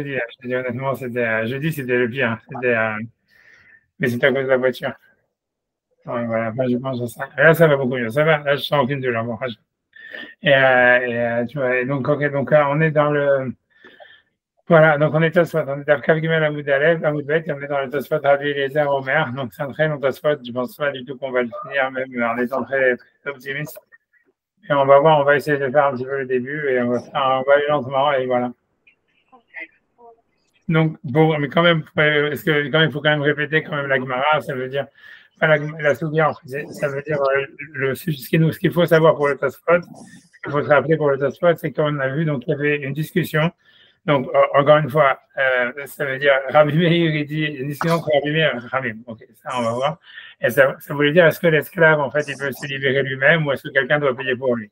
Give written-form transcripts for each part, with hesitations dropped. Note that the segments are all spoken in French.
je dis honnêtement, jeudi, c'était le pire. Mais c'était à cause de la voiture. Ouais, voilà, enfin, je pense à ça. Et là, ça va beaucoup mieux. Ça va, là, je sens aucune douleur. Bon, tu vois, et donc, ok, donc on est dans le. Voilà, donc on est Tosfot, on est à Kav Gimel Amoud Aleph, Amoud Bet, et on est dans le Tosfot Rabbi Eliezer Omer. Donc c'est un très long Tosfot, je pense pas du tout qu'on va le finir, même en étant très, très optimiste. Et on va voir, on va essayer de faire un petit peu le début, et on va aller lentement, et voilà. Donc, bon, mais quand même, est-ce que quand même, il faut quand même répéter quand même la Gemara, ça veut dire, enfin, la Sougia, ça veut dire, ce qu'il faut savoir pour le Tosfot, ce qu'il faut se rappeler pour le Tosfot, c'est qu'on a vu, donc il y avait une discussion. Donc, encore une fois, ça veut dire, Rabbi Meir, il dit, une discussion entre Rabbi Meir et Rabbi. Ok, ça, on va voir. Et ça voulait dire, est-ce que l'esclave, en fait, il peut se libérer lui-même ou est-ce que quelqu'un doit payer pour lui?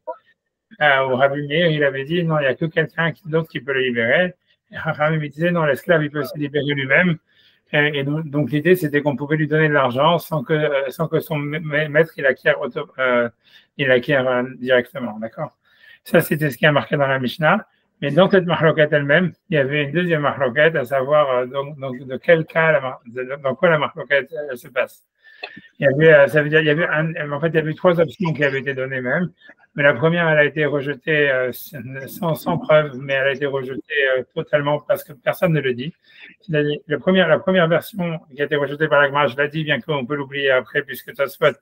Au Rabbi Meir, il avait dit, non, il n'y a que quelqu'un d'autre qui peut le libérer. Et Rabbi me disait, non, l'esclave, il peut se libérer lui-même. Et donc, l'idée, c'était qu'on pouvait lui donner de l'argent sans que son maître, il acquiert directement. D'accord? Ça, c'était ce qui a marqué dans la Mishnah. Mais dans cette marloquette elle-même, il y avait une deuxième marloquette, à savoir donc, de quel cas, dans quoi la marloquette se passe. Il y avait, ça veut dire, en fait, il y avait trois options qui avaient été données même. Mais la première, elle a été rejetée sans preuve, mais elle a été rejetée totalement parce que personne ne le dit. La première version qui a été rejetée par la Gemara, je l'ai dit, bien qu'on peut l'oublier après, puisque Tosfot,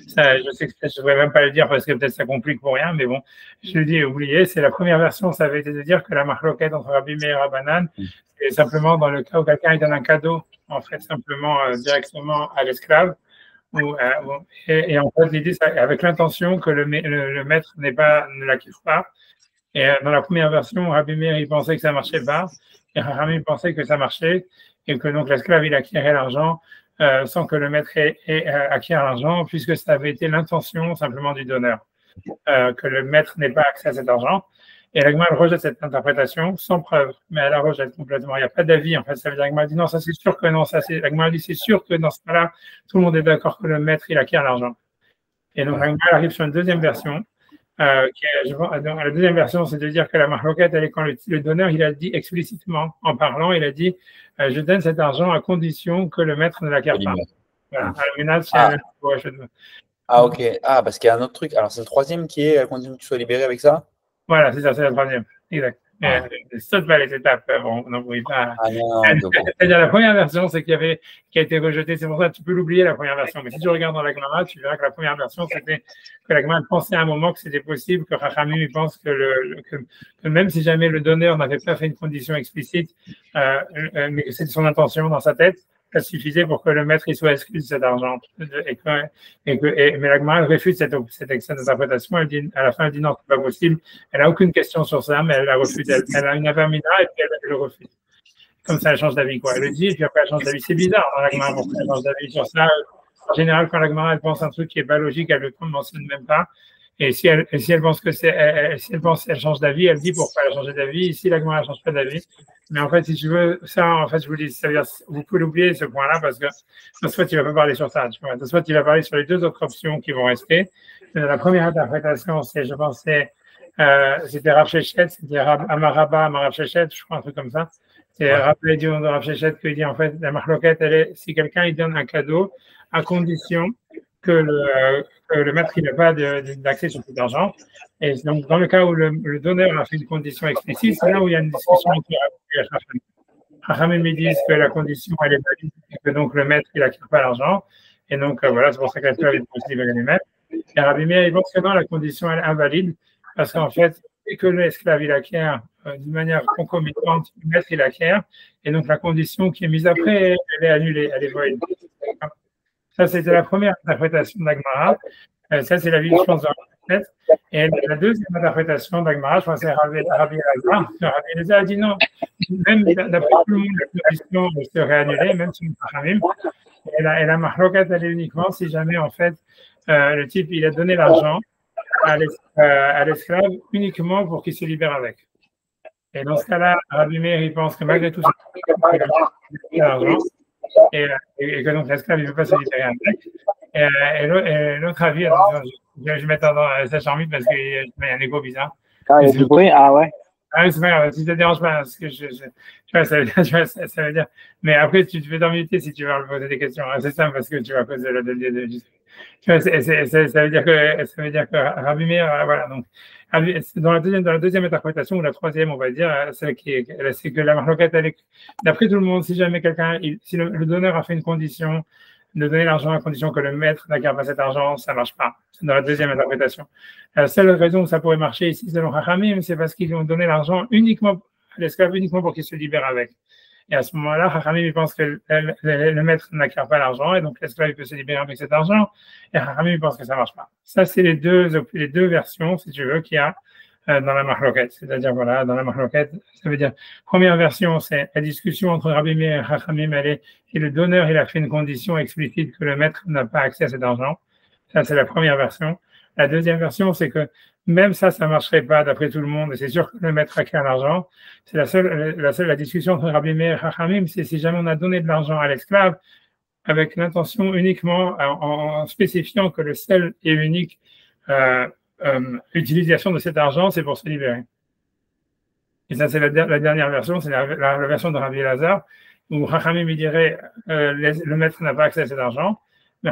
ça, je sais que je ne devrais même pas le dire parce que peut-être ça complique pour rien, mais bon, je le dis, oublié. C'est la première version, ça avait été de dire que la marloquette entre Rabbi Meir et Rabbanan, c'est simplement dans le cas où quelqu'un donne un cadeau, en fait, simplement directement à l'esclave. Et en fait, l'idée, c'est avec l'intention que le maître ne l'acquiert pas. Et dans la première version, Rabbi Meir, il pensait que ça marchait pas. Et Rabbi pensait que ça marchait. Et que donc l'esclave, il acquérait l'argent sans que le maître acquiert l'argent, puisque ça avait été l'intention simplement du donneur. Que le maître n'ait pas accès à cet argent. Et la Gemara rejette cette interprétation sans preuve, mais elle la rejette complètement. Il n'y a pas d'avis, en fait. Ça veut dire que la Gemara dit non, ça c'est sûr que non. La Gemara dit c'est sûr que dans ce cas-là, tout le monde est d'accord que le maître, il acquiert l'argent. Et donc la Gemara arrive sur une deuxième version. La deuxième version, c'est de dire que la marloquette, elle est quand le donneur, il a dit explicitement, en parlant, il a dit je donne cet argent à condition que le maître ne l'acquiert pas. Voilà. Ah, ok. Ah, parce qu'il y a un autre truc. Alors, c'est le troisième qui est à condition que tu sois libéré avec ça? Voilà, c'est ça, c'est la troisième. Exact. Saute pas les étapes. Bon, non, oui, pas. C'est-à-dire, la première version, c'est qui a été rejetée. C'est pour ça que tu peux l'oublier, la première version. Mais si tu regardes dans la Gemara, tu verras que la première version, c'était que la Gemara pensait à un moment que c'était possible, que Rachamim pense que même si jamais le donneur n'avait pas fait une condition explicite, mais que c'était son intention dans sa tête, ça suffisait pour que le maître il soit exclu de cet argent. Mais la Gemara refuse cette interprétation. Elle dit, à la fin, elle dit non, c'est pas possible. Elle n'a aucune question sur ça, mais elle la refuse. Elle a une avamina et puis elle le refuse. Comme ça, elle change d'avis, quoi. Elle le dit et puis après, elle change d'avis. C'est bizarre dans la Gemara pourquoi elle change d'avis sur ça. En général, quand la Gemara elle pense un truc qui n'est pas logique, elle ne le mentionne même pas. Et si elle pense que elle change d'avis, elle dit pourquoi elle a changé d'avis. Ici, la Gemara ne change pas d'avis. Mais en fait, si tu veux, ça, en fait, je vous dis, ça veut dire, vous pouvez l'oublier, ce point-là, parce que soit il ne va pas parler sur ça. Soit il va parler sur les deux autres options qui vont rester. La première interprétation, je pense, c'était Rav Shechet, c'était Amaraba, Amarav Shechet, je crois, un truc comme ça. C'est Rav Lédion de Rav Shechet qui dit, en fait, la marloquette, elle est, si quelqu'un il donne un cadeau, à condition que le maître n'a pas d'accès sur cet argent. Et donc, dans le cas où le donneur a fait une condition explicite, c'est là où il y a une discussion entre Rachamim me disent que la condition elle est valide et que donc le maître il n'acquiert pas l'argent. Et donc voilà, c'est pour ça que l'esclave est possible à les maîtres. Et Rabbi Meir, il pense que non, la condition elle est invalide parce qu'en fait, dès que l'esclave il acquiert d'une manière concomitante, le maître il acquiert. Et donc la condition qui est mise après, elle est annulée, elle est valide. Ça, c'était la première interprétation de la Gemara. Ça, c'est la vie, je pense, de la tête. Et la deuxième interprétation de la Gemara, je pense, c'est Rabbi Elazar. Rabbi Elazar a dit non, même d'après tout le monde, la condition serait annulée, même si on ne pas. Et la mahlokat, elle est uniquement si jamais, en fait, le type, il a donné l'argent à l'esclave uniquement pour qu'il se libère avec. Et dans ce cas-là, Rabbi Meir, il pense que malgré tout ça, il a donné l'argent. Et que donc l'esclave ne peut pas se libérer avec. Et l'autre avis, je vais mettre dans sa chambre parce qu'il y a un égo bizarre. Ah, il y a du bruit? Ah ouais. Ah, c'est pas grave, si ça ne te dérange pas, parce que tu vois, ça veut dire, ça veut dire. Mais après, tu te fais t'inviter si tu veux me poser des questions. C'est simple parce que tu vas poser tu vois, ça veut dire que Rabbi Meir, voilà. Donc, dans la deuxième interprétation, ou la troisième, on va dire, c'est que la marloquette, d'après tout le monde, si jamais quelqu'un, si le donneur a fait une condition, de donner l'argent à condition que le maître n'acquiert pas cet argent, ça ne marche pas. C'est dans la deuxième interprétation. La seule raison où ça pourrait marcher ici, selon Chachamim, c'est parce qu'ils ont donné l'argent uniquement à l'esclave, uniquement pour qu'il se libère avec. Et à ce moment-là, Chachamim, il pense que le maître n'acquiert pas l'argent, et donc l'esclave peut se libérer avec cet argent, et Chachamim, il pense que ça ne marche pas. Ça, c'est les deux versions, si tu veux, qu'il y a dans la marloquette. C'est-à-dire, voilà, dans la marloquette, ça veut dire, première version, c'est la discussion entre Rabbi Meir et Chachamim, et le donneur, il a fait une condition explicite que le maître n'a pas accès à cet argent. Ça, c'est la première version. La deuxième version, c'est que même ça ne marcherait pas d'après tout le monde, et c'est sûr que le maître acquiert l'argent. C'est la discussion entre Rabbi Meir et Chachamim, c'est si jamais on a donné de l'argent à l'esclave, avec l'intention uniquement, en spécifiant que le seul et unique utilisation de cet argent, c'est pour se libérer. Et ça, c'est la dernière version, c'est la version de Rabbi Elazar, où Chachamim lui dirait le maître n'a pas accès à cet argent, mais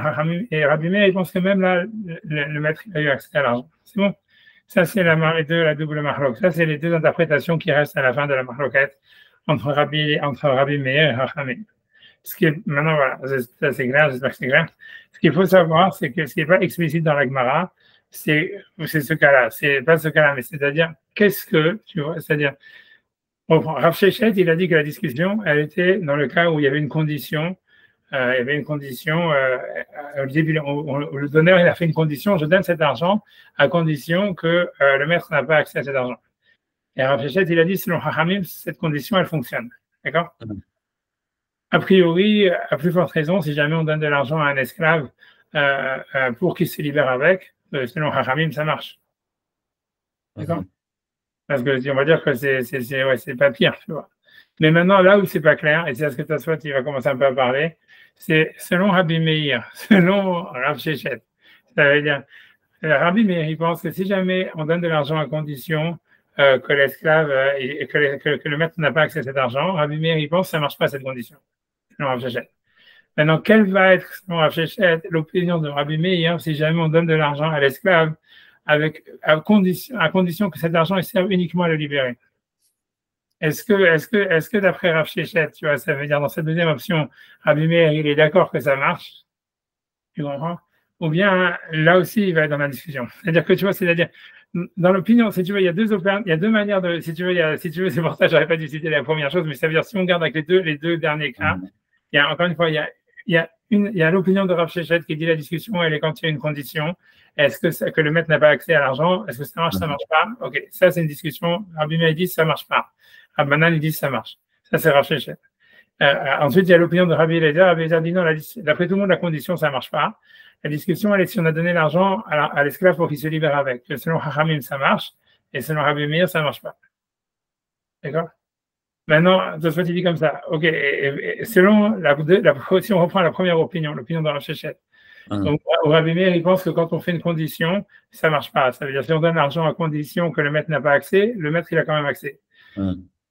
et Rabbi Meir, il pense que même là, le maître a eu accès à l'argent. C'est bon. Ça, c'est la double marloquette. Ça, c'est les deux interprétations qui restent à la fin de la marloquette entre Rabbi Meir et Chachamim. Maintenant, voilà, ça c'est clair, j'espère que c'est clair. Ce qu'il faut savoir, c'est que ce qui n'est pas explicite dans la Gemara, c'est ce cas-là. C'est pas ce cas-là, mais c'est-à-dire, qu'est-ce que, tu vois, c'est-à-dire, Rav Shechet, il a dit que la discussion, elle était dans le cas où il y avait une condition, le donneur, il a fait une condition, je donne cet argent à condition que le maître n'a pas accès à cet argent. Et Rav Shechet, il a dit, selon Chachamim, cette condition, elle fonctionne. D'accord? A priori, à plus forte raison, si jamais on donne de l'argent à un esclave pour qu'il se libère avec, selon Chachamim, ça marche. D'accord? Parce que on va dire que c'est pas pire, tu vois. Mais maintenant, là où c'est pas clair, et c'est à ce que tu as il va commencer un peu à parler, c'est selon Rabbi Meir, selon Rav Shechet. Ça veut dire, Rabbi Meir, il pense que si jamais on donne de l'argent à condition que l'esclave et que le maître n'a pas accès à cet argent, Rabbi Meir, il pense que ça marche pas à cette condition. Maintenant, quelle va être, selon Rav Shechet, l'opinion de Rabbi Meir si jamais on donne de l'argent à l'esclave à condition que cet argent serve uniquement à le libérer? Est-ce que d'après Rav Shechet, tu vois, ça veut dire dans cette deuxième option, Rabbi Meir, il est d'accord que ça marche? Tu comprends? Ou bien, là aussi, il va être dans la discussion. C'est-à-dire que, tu vois, dans l'opinion, si tu veux, il y a deux manières de, si tu veux, c'est pour ça que j'aurais pas dû citer la première chose, mais ça veut dire, si on regarde avec les deux derniers cas, il y a, encore une fois, il y a l'opinion de Rav Shechet qui dit la discussion, elle est quand il y a une condition. Est-ce que le maître n'a pas accès à l'argent? Est-ce que ça marche pas? Ok, ça, c'est une discussion. Rabbi Meir dit, ça marche pas. Rabbanan, il dit, ça marche. Ça, c'est Rav Shechet. Ensuite, il y a l'opinion de Rabbi Elazar. Rabbi Elazar dit, non, d'après tout le monde, la condition, ça marche pas. La discussion, elle est si on a donné l'argent à l'esclave pour qu'il se libère avec. Selon Chachamim, ça marche. Et selon Rabbi Meir, ça marche pas. D'accord? Maintenant, Tosfot, il dit comme ça. Ok, selon si on reprend la première opinion, l'opinion de Rav Shechet. Donc, Rabbi Meir, il pense que quand on fait une condition, ça marche pas. Ça veut dire si on donne l'argent à condition que le maître n'a pas accès, le maître, il a quand même accès.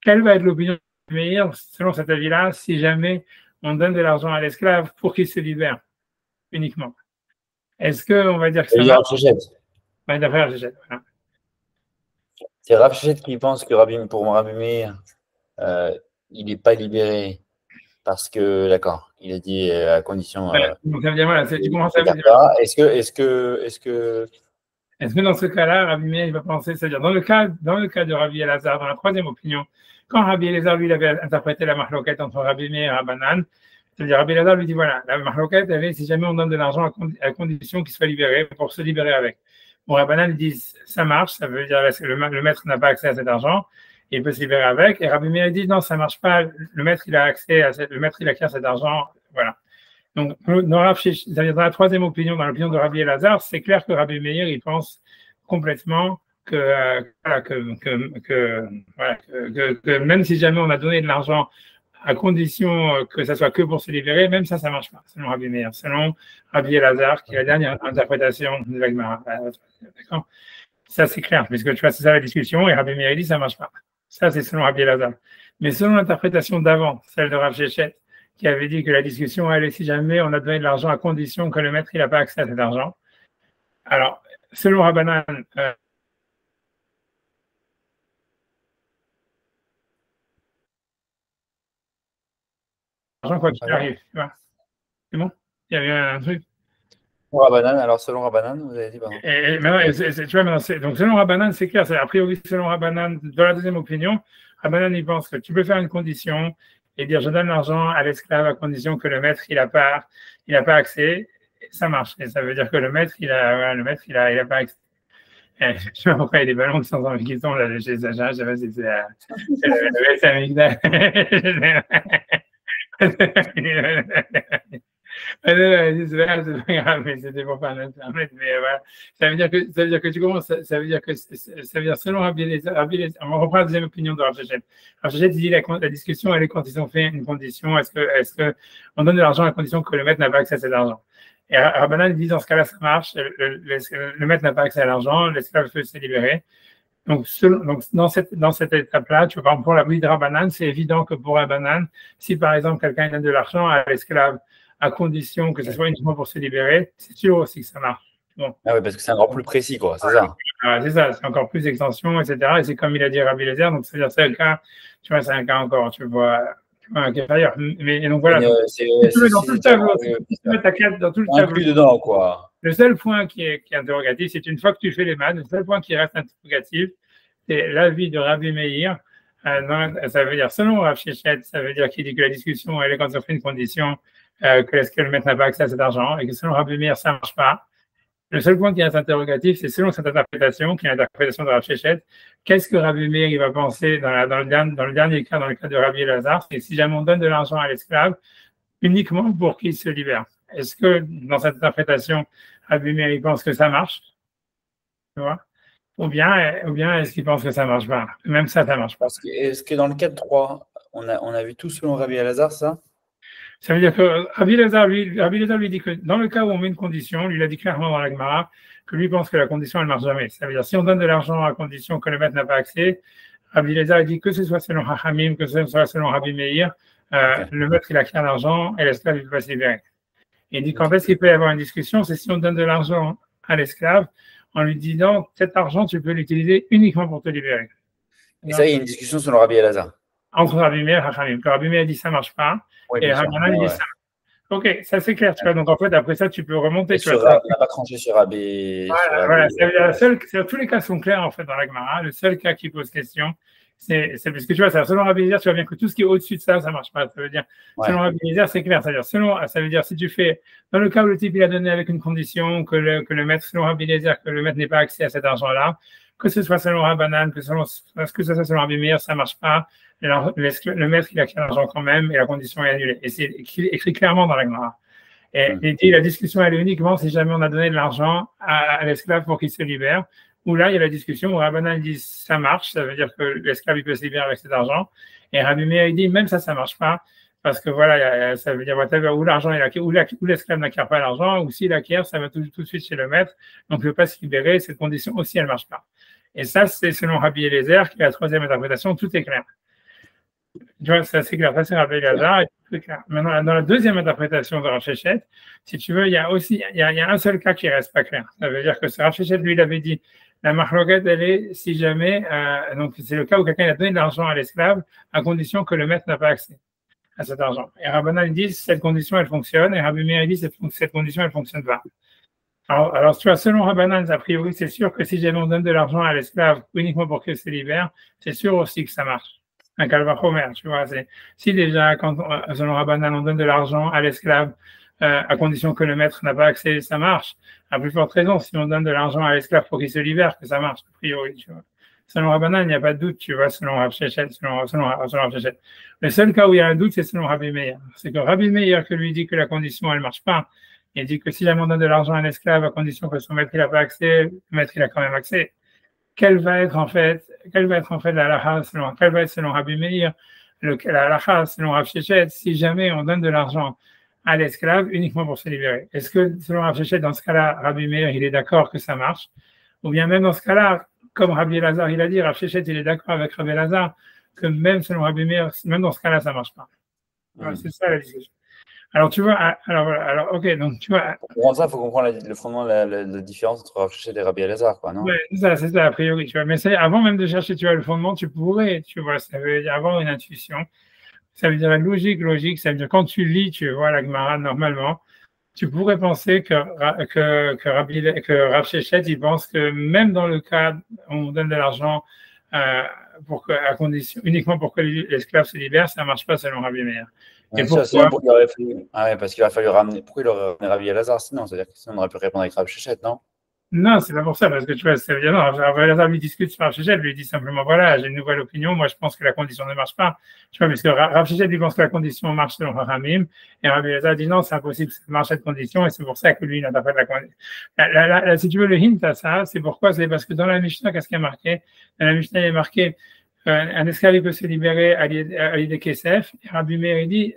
Quelle va être l'opinion de Rabbi Meir, selon cet avis-là, si jamais on donne de l'argent à l'esclave pour qu'il se libère uniquement? Est-ce qu'on va dire que ça marche? Ouais, d'après Rav Shechet, voilà. C'est Rav Shechet qui pense que pour Rabbi Meir, il n'est pas libéré parce que, d'accord, il a dit à condition. Donc ça veut dire, voilà, tu commences à dire. Est-ce que dans ce cas-là, Rabbi Meir, il va penser, c'est-à-dire dans le cas de Rabbi Elazar, dans la troisième opinion, quand Rabbi Elazar, lui, il avait interprété la marloquette entre Rabbi Meir et Rabbanan, c'est-à-dire Rabbi Elazar lui dit, voilà, la marloquette, avait, si jamais on donne de l'argent à condition qu'il soit libéré, pour se libérer avec. Bon, Rabbanan, il dit, ça marche, ça veut dire que le maître n'a pas accès à cet argent, il peut se libérer avec, et Rabbi Meir dit, non, ça marche pas, le maître, il acquiert cet argent, voilà. Donc, dans la troisième opinion, dans l'opinion de Rabbi Elazar, c'est clair que Rabbi Meir, il pense complètement que même si jamais on a donné de l'argent à condition que ça soit que pour se libérer, même ça marche pas, selon Rabbi Meir, selon Rabbi Elazar, qui est la dernière interprétation de la Gemara. D'accord? Ça, c'est clair, puisque tu vois, c'est ça la discussion, et Rabbi Meir dit, ça marche pas. Ça, c'est selon Rabbi Elazar. Mais selon l'interprétation d'avant, celle de Rav Shechet, qui avait dit que la discussion allait si jamais on a donné de l'argent à condition que le maître n'a pas accès à cet argent. Alors, selon Rabbanan, l'argent quoi qu'il arrive, tu vois. C'est bon? Il y avait un truc. Rabbanan, alors selon Rabbanan, vous avez dit pardon. Et maintenant, tu vois, maintenant, donc selon Rabbanan, c'est clair. A priori, selon Rabbanan, dans la deuxième opinion, Rabbanan, il pense que tu peux faire une condition et dire je donne l'argent à l'esclave à condition que le maître, il n'a pas accès. Et ça marche. Et ça veut dire que le maître, il a pas accès. Et je sais pas pourquoi il y a des ballons de sans envie qui tombent là chez Sacha. Je sais pas si c'est le amygdale. C'est pas grave, mais c'était pour pas internet. Mais voilà, ça veut dire que tu commences, ça veut dire selon Rabbi Elazar, on reprend la deuxième opinion de Rav Shechet. Rav Shechet dit la discussion, elle est quand ils ont fait une condition, est-ce que on donne de l'argent à condition que le maître n'a pas accès à cet argent. Et Rabbanan dit dans ce cas-là, ça marche, le maître n'a pas accès à l'argent, l'esclave peut se libérer. Donc, dans cette étape-là, tu vois, par exemple, pour la vie de Rabbanan, c'est évident que pour Rabbanan, si par exemple quelqu'un donne de l'argent à l'esclave, à condition que ce soit uniquement pour se libérer, c'est sûr aussi que ça marche. Bon. Ah oui, parce que c'est encore plus précis, quoi, c'est ça. C'est ça, c'est encore plus d'extension, etc. Et c'est comme il a dit Rabbi Elazar, donc c'est-à-dire c'est un cas, tu vois, c'est un cas encore, tu vois un cas ailleurs. Mais donc voilà. Dans tout le tableau, dans tout le tableau. Dedans, quoi. Le seul point qui est interrogatif, c'est une fois que tu fais les maths, le seul point qui reste interrogatif, c'est l'avis de Rabbi Meir. Ça veut dire, selon Rav Shechet, ça veut dire qu'il dit que la discussion, elle est quand on fait une condition, que le maître n'a pas accès à cet argent, et que selon Rabbi Meir, ça ne marche pas. Le seul point qui reste interrogatif, c'est selon cette interprétation, qui est l'interprétation de Rav Shechet, qu'est-ce que Rabbi Meir il va penser dans le dernier cas, dans le cas de Rabbi Elazar, c'est si jamais on donne de l'argent à l'esclave, uniquement pour qu'il se libère. Est-ce que dans cette interprétation, Rabbi Meir il pense que ça marche? Tu vois? Ou bien est-ce qu'il pense que ça ne marche pas? Même ça ne marche pas. Est-ce que dans le cas de 3, on a vu tout selon Rabbi Elazar, ça? Ça veut dire que Rabbi Elazar lui dit que dans le cas où on met une condition, lui l'a dit clairement dans la Gemara, que lui pense que la condition, elle ne marche jamais. Ça veut dire si on donne de l'argent à condition que le maître n'a pas accès, Rabbi Elazar dit que ce soit selon Hachamim, que ce soit selon Rabbi Meir, le maître, il acquiert l'argent et l'esclave, il peut pas se libérer. Il dit quand est-ce qu'il peut y avoir une discussion, c'est si on donne de l'argent à l'esclave, en lui disant cet argent, tu peux l'utiliser uniquement pour te libérer. Et ça, il y a une discussion selon Rabbi Elazar. Entre Rabbi Meir et Hachamim. Rabbi Meir dit ça ne marche pas, et Rabbanan dit ça. Ok, ça c'est clair, tu vois. Donc en fait, après ça, tu peux remonter. Tu vois, on n'a pas tranché sur Rabbi. Voilà. Tous les cas sont clairs en fait dans la Gemara. Le seul cas qui pose question, c'est parce que tu vois, selon Rabbi Elazar, tu vois bien que tout ce qui est au-dessus de ça ne marche pas. Ça veut dire, selon Rabbi Elazar, c'est clair. Ça veut dire, si tu fais, dans le cas où le type il a donné avec une condition que le maître, selon Rabbi Elazar, que le maître n'ait pas accès à cet argent-là, que ce soit selon Rabbanan, que ce soit selon Rabbi Meir, ça ne marche pas. Le maître, il acquiert l'argent quand même et la condition est annulée. Et c'est écrit clairement dans la Gemara. Et il dit la discussion, elle est uniquement si jamais on a donné de l'argent à l'esclave pour qu'il se libère. Où là, il y a la discussion où Rabbanan dit ça marche, ça veut dire que l'esclave, il peut se libérer avec cet argent. Et Rabbi Meir, il dit même ça ne marche pas. Parce que voilà, ça veut dire où l'argent où l'esclave n'acquiert pas l'argent, ou s'il acquiert, ça va tout de suite chez le maître. Donc, il ne peut pas se libérer. Cette condition aussi, elle ne marche pas. Et ça, c'est selon Rabbi Elazar, qui est la troisième interprétation. Tout est clair. Tu vois, c'est clair. Ça, c'est Rabbi Elazar. Tout est clair. Maintenant, dans la deuxième interprétation de Rav Shechet, si tu veux, il y a un seul cas qui ne reste pas clair. Ça veut dire que Rav Shechet, lui, il avait dit la marloquette, elle est si jamais, donc c'est le cas où quelqu'un a donné de l'argent à l'esclave à condition que le maître n'a pas accès à cet argent. Et Rabbanan dit cette condition, elle fonctionne, et Rabbi Meir dit cette condition, elle ne fonctionne pas. Alors, tu vois, selon Rabbanan, a priori, c'est sûr que si jamais on donne de l'argent à l'esclave uniquement pour qu'il se libère, c'est sûr aussi que ça marche. Un calvachomer, tu vois. Si déjà, selon Rabbanan, on donne de l'argent à l'esclave à condition que le maître n'a pas accès, ça marche. À plus forte raison, si on donne de l'argent à l'esclave pour qu'il se libère, que ça marche, a priori, tu vois. Selon Rabbanan, il n'y a pas de doute, tu vois, selon Rav Shechet, selon Rav Shechet. Le seul cas où il y a un doute, c'est selon Rabbi Meir. C'est que Rabbi Meir, que lui dit que la condition, elle ne marche pas, il dit que si jamais on donne de l'argent à l'esclave à condition que son maître, il n'a pas accès, le maître, il a quand même accès. Quelle va être en fait la halakha selon Rabbi Meir, la halakha selon Rav Shechet, si jamais on donne de l'argent à l'esclave uniquement pour se libérer? Est-ce que selon Rav Shechet, dans ce cas-là, Rabbi Meir, il est d'accord que ça marche? Ou bien même dans ce cas-là, comme Rabbi Elazar, il a dit, Rav Shechet, il est d'accord avec Rabbi Elazar, que même selon Rabbi Meir, même dans ce cas-là, ça ne marche pas. Voilà, c'est ça la discussion. Alors, tu vois, alors, ok, donc tu vois. Pour comprendre ça, il faut comprendre le fondement, la différence entre Rav Shechet et Rabbi Elazar, quoi, non? Ouais, c'est ça, a priori, tu vois. Mais avant même de chercher, tu vois, le fondement, tu pourrais, tu vois, ça veut dire avoir une intuition. Ça veut dire logique, ça veut dire quand tu lis, tu vois, la Gemara, normalement, tu pourrais penser que Rav Shechet, il pense que même dans le cas où on donne de l'argent à condition, uniquement pour que l'esclave se libère, ça ne marche pas selon Rabbi Meir. Et pourquoi? Parce qu'il aurait fallu ramener. Pourquoi il aurait ramené Rabbi Elazar sinon? C'est-à-dire que sinon on aurait pu répondre avec Rav Shechet, non? Non, c'est pas pour ça, parce que tu vois, ça veut dire non, Rabbi Elazar lui discute sur Rav Shechet, lui dit simplement voilà, j'ai une nouvelle opinion, moi je pense que la condition ne marche pas. Tu vois, parce que Rav Shechet lui pense que la condition marche selon Haramim, et Rabbi Elazar dit non, c'est impossible, ça marche cette condition, et c'est pour ça que lui, il n'a pas fait la condition. Si tu veux, le hint à ça, c'est pourquoi? C'est parce que dans la Mishnah, qu'est-ce qu'il y a marqué? Dans la Mishnah, il est marqué un esclave peut se libérer à l'idée Kesef, et Rabbi Meir dit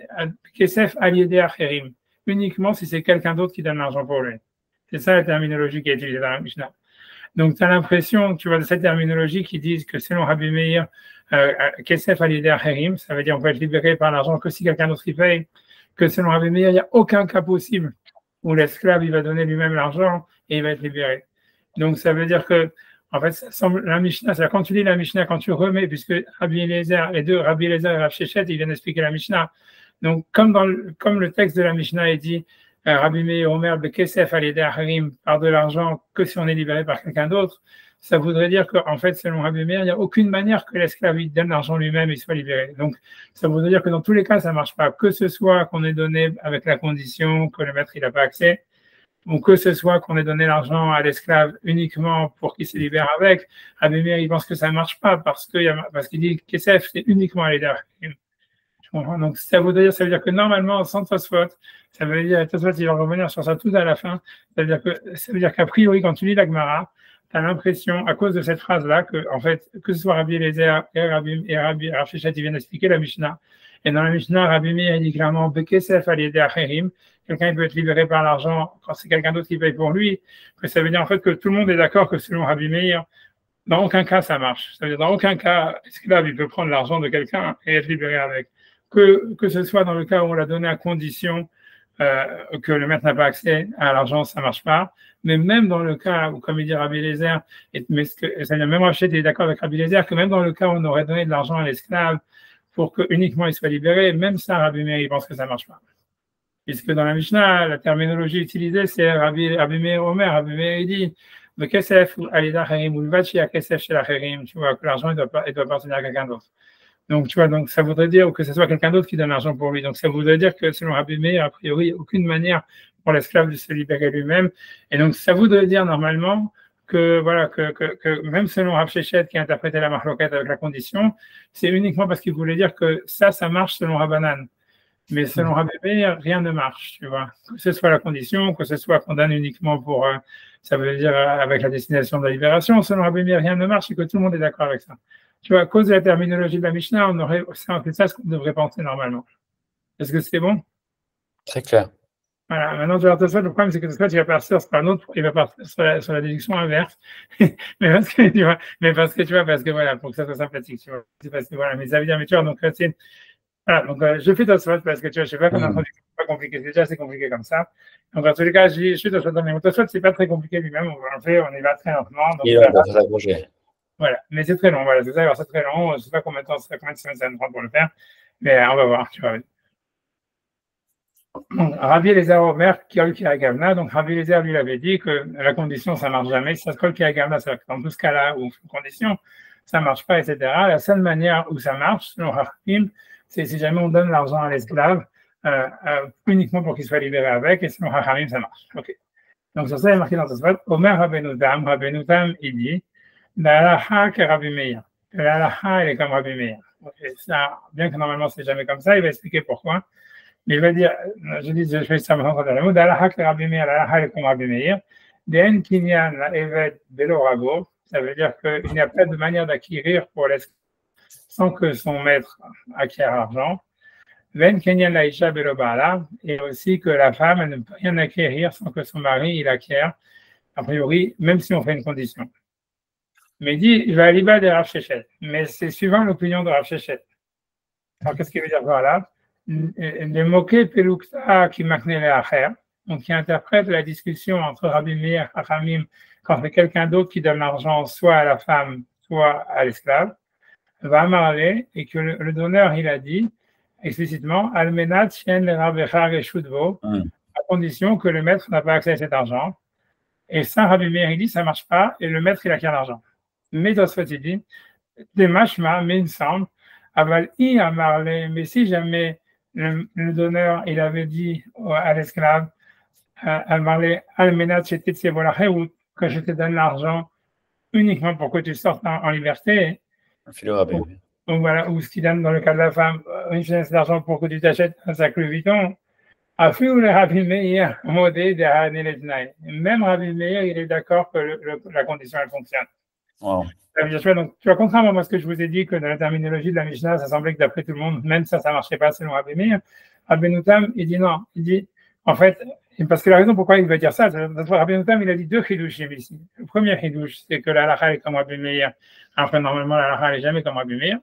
Kesef à l'idée Acherim, uniquement si c'est quelqu'un d'autre qui donne l'argent pour lui. C'est ça la terminologie qui est utilisée dans la Mishnah. Donc, tu as l'impression, tu vois, de cette terminologie qui disent que selon Rabbi Meir, Kesef à l'idée Acherim, ça veut dire qu'on peut être libéré par l'argent que si quelqu'un d'autre y paye, que selon Rabbi Meir, il n'y a aucun cas possible où l'esclave, il va donner lui-même l'argent et il va être libéré. Donc, ça veut dire que en fait, ça semble, la Mishnah, c'est quand tu lis la Mishnah, quand tu remets, puisque Rabbi Eliezer, les deux, Rabbi Eliezer et Rav Shechet, ils viennent expliquer la Mishnah. Donc, comme le texte de la Mishnah est dit, Rabbi Meir Omer Bekesef al Harim, par de l'argent que si on est libéré par quelqu'un d'autre, ça voudrait dire qu'en fait, selon Rabbi Meir, il n'y a aucune manière que l'esclave donne l'argent lui-même et soit libéré. Donc, ça voudrait dire que dans tous les cas, ça ne marche pas, que ce soit qu'on ait donné avec la condition que le maître n'a pas accès, ou que ce soit qu'on ait donné l'argent à l'esclave uniquement pour qu'il se libère avec. Rabbi Meir, il pense que ça ne marche pas parce qu'il dit que Kesef, c'est uniquement à l'aider. Donc, ça veut dire que normalement, sans Tosfot, ça veut dire, Tosfot, il va revenir sur ça tout à la fin, ça veut dire qu'a priori, quand tu lis la Gemara, tu as l'impression, à cause de cette phrase-là, que, en fait, que ce soit Rabbi Eliezer et Rabbi Rav Shechet, ils viennent expliquer la Mishnah. Et dans la Mishnah, Rabbi Meir dit clairement, Bekesef al yedei acherim, quelqu'un peut être libéré par l'argent quand c'est quelqu'un d'autre qui paye pour lui, que ça veut dire en fait que tout le monde est d'accord que selon Rabbi Meir, dans aucun cas ça marche. Ça veut dire dans aucun cas, l'esclave il peut prendre l'argent de quelqu'un et être libéré avec. Que ce soit dans le cas où on l'a donné à condition que le maître n'a pas accès à l'argent, ça ne marche pas. Mais même dans le cas où, comme il dit Rabbi Eliezer, c'est-à-dire même Rav Shechet est d'accord avec Rabbi Eliezer, que même dans le cas où on aurait donné de l'argent à l'esclave pour que uniquement il soit libéré, même ça, Rabbi Meir, il pense que ça ne marche pas. Puisque dans la Mishnah, la terminologie utilisée, c'est Rabbi Meir Omer, Rabbi Meir, il dit, le kesef ou alida harim ou le vachi à kesef chez la harim, tu vois, que l'argent, il doit appartenir à quelqu'un d'autre. Donc, tu vois, donc ça voudrait dire que ce soit quelqu'un d'autre qui donne l'argent pour lui. Donc, ça voudrait dire que selon Rabbi Meir, a priori, aucune manière pour l'esclave de se libérer lui-même. Et donc, ça voudrait dire normalement que, voilà, que même selon Rav Shechet qui a interprété la marloquette avec la condition, c'est uniquement parce qu'il voulait dire que ça marche selon Rabbanan. Mais selon Rabbi Meir, rien ne marche, tu vois. Que ce soit la condition, que ce soit qu'on donne uniquement pour, ça veut dire avec la destination de la libération, selon Rabbi Meir, rien ne marche et que tout le monde est d'accord avec ça. Tu vois, à cause de la terminologie de la Mishnah, c'est ça ce qu'on devrait penser normalement. Est-ce que c'est bon? Très clair. Voilà, maintenant, tu vas te le problème, c'est que il va partir sur un autre, il va partir sur la déduction inverse. Parce que voilà, pour que ça soit sympathique, tu vois. C'est parce que voilà, mais ça veut dire, mais tu vois, donc, c'est, voilà, donc je fais Tosfot parce que tu vois, je sais pas comment c'est pas compliqué, c'est déjà assez compliqué comme ça. Donc, en tous les cas, je fais Tosfot dans les mots. Tosfot, c'est pas très compliqué lui-même, on y va très lentement. Donc, il va s'accrocher. Voilà, mais c'est très long, voilà, c'est ça, alors c'est très long, je ne sais pas combien de semaines ça nous prend pour le faire, mais on va voir, tu vois. Donc, Rabbi Eliezer Omer, Kol Kirei Gavna, donc Rabbi Eliezer lui avait dit que la condition, ça ne marche jamais, ça Kol Kirei Gavna, c'est dans tout ce cas-là où condition, ça ne marche pas, etc. La seule manière où ça marche, selon Hakim, c'est si jamais on donne l'argent à l'esclave, uniquement pour qu'il soit libéré avec, et selon Hakim, ça marche. Okay. Donc, sur ça, il est marqué dans ce spot, Omer Rabbeinu Tam, il dit, l'alaha que Rabbi Meir. L'alaha, elle est comme Rabbi Meir. Ça, bien que normalement, c'est jamais comme ça, il va expliquer pourquoi. Mais il va dire, je fais ça maintenant dans le mot, l'alaha que Rabbi Meir, l'alaha, elle est comme Rabbi Meir. Den kinyan la evet belorago, ça veut dire qu'il n'y a pas de manière d'acquérir pour l'esclave sans que son maître acquiert l'argent. Ven kinyan la isha belobala, et aussi que la femme, elle ne peut rien acquérir sans que son mari, il acquiert, a priori, même si on fait une condition. Mais il dit, il va à l'Iba de Rav Shechet. Mais c'est suivant l'opinion de Rav Shechet. Alors, qu'est-ce qu'il veut dire par là? Les moquets Pelukta qui makne les acher, donc qui interprète la discussion entre Rabbi Meir et Chachamim quand c'est quelqu'un d'autre qui donne l'argent soit à la femme, soit à l'esclave, va marler et que le donneur, il a dit explicitement, Almenat Shen le Rabbecha Reshutvo, à condition que le maître n'a pas accès à cet argent. Et ça, Rabbi Meir, il dit, ça ne marche pas, et le maître, il a qu'un argent. Mais dans ce fait, il dit, des machma, mais il me semble, aval i a marlé, mais si jamais le donneur, il avait dit à l'esclave, à marlé, almenat, ou que je te donne l'argent uniquement pour que tu sortes en liberté. Donc voilà, ou ce qu'il donne dans le cas de la femme, une finesse d'argent pour que tu t'achètes un sac Louis Vuitton. Même Rabbi Meir, il est d'accord que la condition, elle fonctionne. Wow. Donc, tu vois, contrairement à ce que je vous ai dit, que dans la terminologie de la Mishnah, ça semblait que d'après tout le monde, même ça ne marchait pas selon Rabbi Meir. Rabbi Noutam, il dit non. Il dit, en fait, parce que la raison pourquoi il veut dire ça, Rabbi Noutam, il a dit deux chidushim ici. Le premier chidush, c'est que la halakha est comme Rabbi Meir. Enfin, normalement, la halakha n'est jamais comme Rabbi Meir.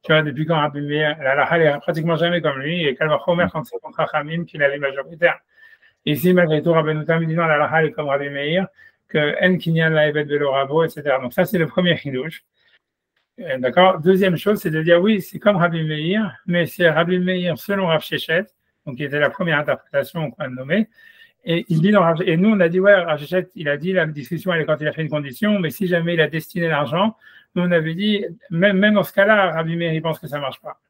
Tu vois, depuis quand Rabbi Meir, la halakha est pratiquement jamais comme lui, et Kalva Chomer, quand c'est contre Chachamim, qu'il a les majoritaires. Ici, malgré tout, Rabbi Noutam, il dit non, la halakha est comme Rabbi Meir, que En Kinyan la Evet Velo Rabo, etc. Donc, ça, c'est le premier chidush. D'accord. Deuxième chose, c'est de dire oui, c'est comme Rabbi Meir, mais c'est Rabbi Meir selon Rav Shechet, donc qui était la première interprétation qu'on a nommée. Et il dit et nous on a dit ouais, Rav Shechet, il a dit la discussion elle est quand il a fait une condition, mais si jamais il a destiné l'argent, nous on avait dit même dans ce cas-là, Rabbi Meir il pense que ça marche pas.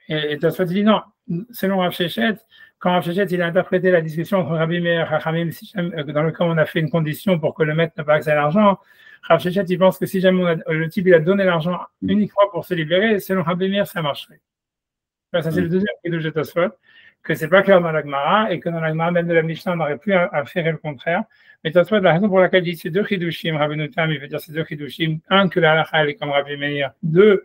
Et Tosfot il dit non, selon Rav Shechet, quand Rav Shechet il a interprété la discussion entre Rabbi Meir et Chachamim, dans le cas où on a fait une condition pour que le maître n'a pas accès à l'argent. Rav Shechet, il pense que si jamais le type il a donné l'argent uniquement pour se libérer, selon Rabbi Meir, ça marcherait. Ça, c'est le deuxième chidush de Tosfot, que c'est pas clair dans la Gemara, et que dans la Gemara, même de la Mishnah, on aurait pu affirmer le contraire. Mais Tosfot, la raison pour laquelle il dit ces deux chidushim, Rabbi Noutam, il veut dire ces deux chidushim, un, que la halakha est comme Rabbi Meir, deux,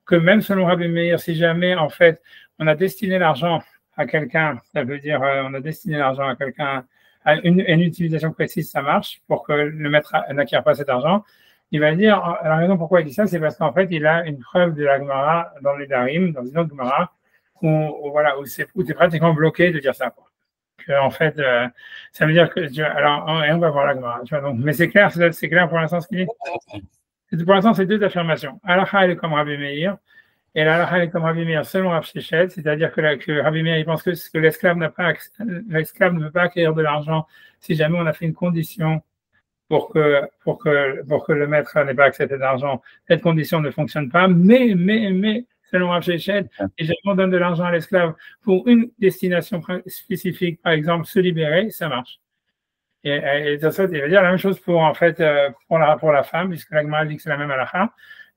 que même selon Rabbi Meir, si jamais, en fait, on a destiné l'argent à quelqu'un, ça veut dire, on a destiné l'argent à quelqu'un, à une utilisation précise, ça marche, pour que le maître n'acquiert pas cet argent. Il va dire, la raison pourquoi il dit ça, c'est parce qu'en fait, il a une preuve de la Gemara dans les Darim, dans une autre Gemara, où c'est pratiquement bloqué de dire ça. Quoi. Que, en fait, ça veut dire que, alors, on va voir la Gemara. Tu vois, donc, mais c'est clair pour l'instant ce qu'il dit. Pour l'instant, c'est deux affirmations. Halakha, elle est comme Rabbi Meir, et la halakha, elle est comme Rabbi Meir selon Rav Shechet, c'est-à-dire que Rabbi Meir, il pense que l'esclave ne peut pas acquérir de l'argent si jamais on a fait une condition pour que le maître n'ait pas accepté d'argent. Cette condition ne fonctionne pas, mais, selon Rav Shechet, et jamais on donne de l'argent à l'esclave pour une destination spécifique, par exemple, se libérer, ça marche. Et ça, il veut dire la même chose pour la femme, puisque la Gemara dit que c'est la même halakha.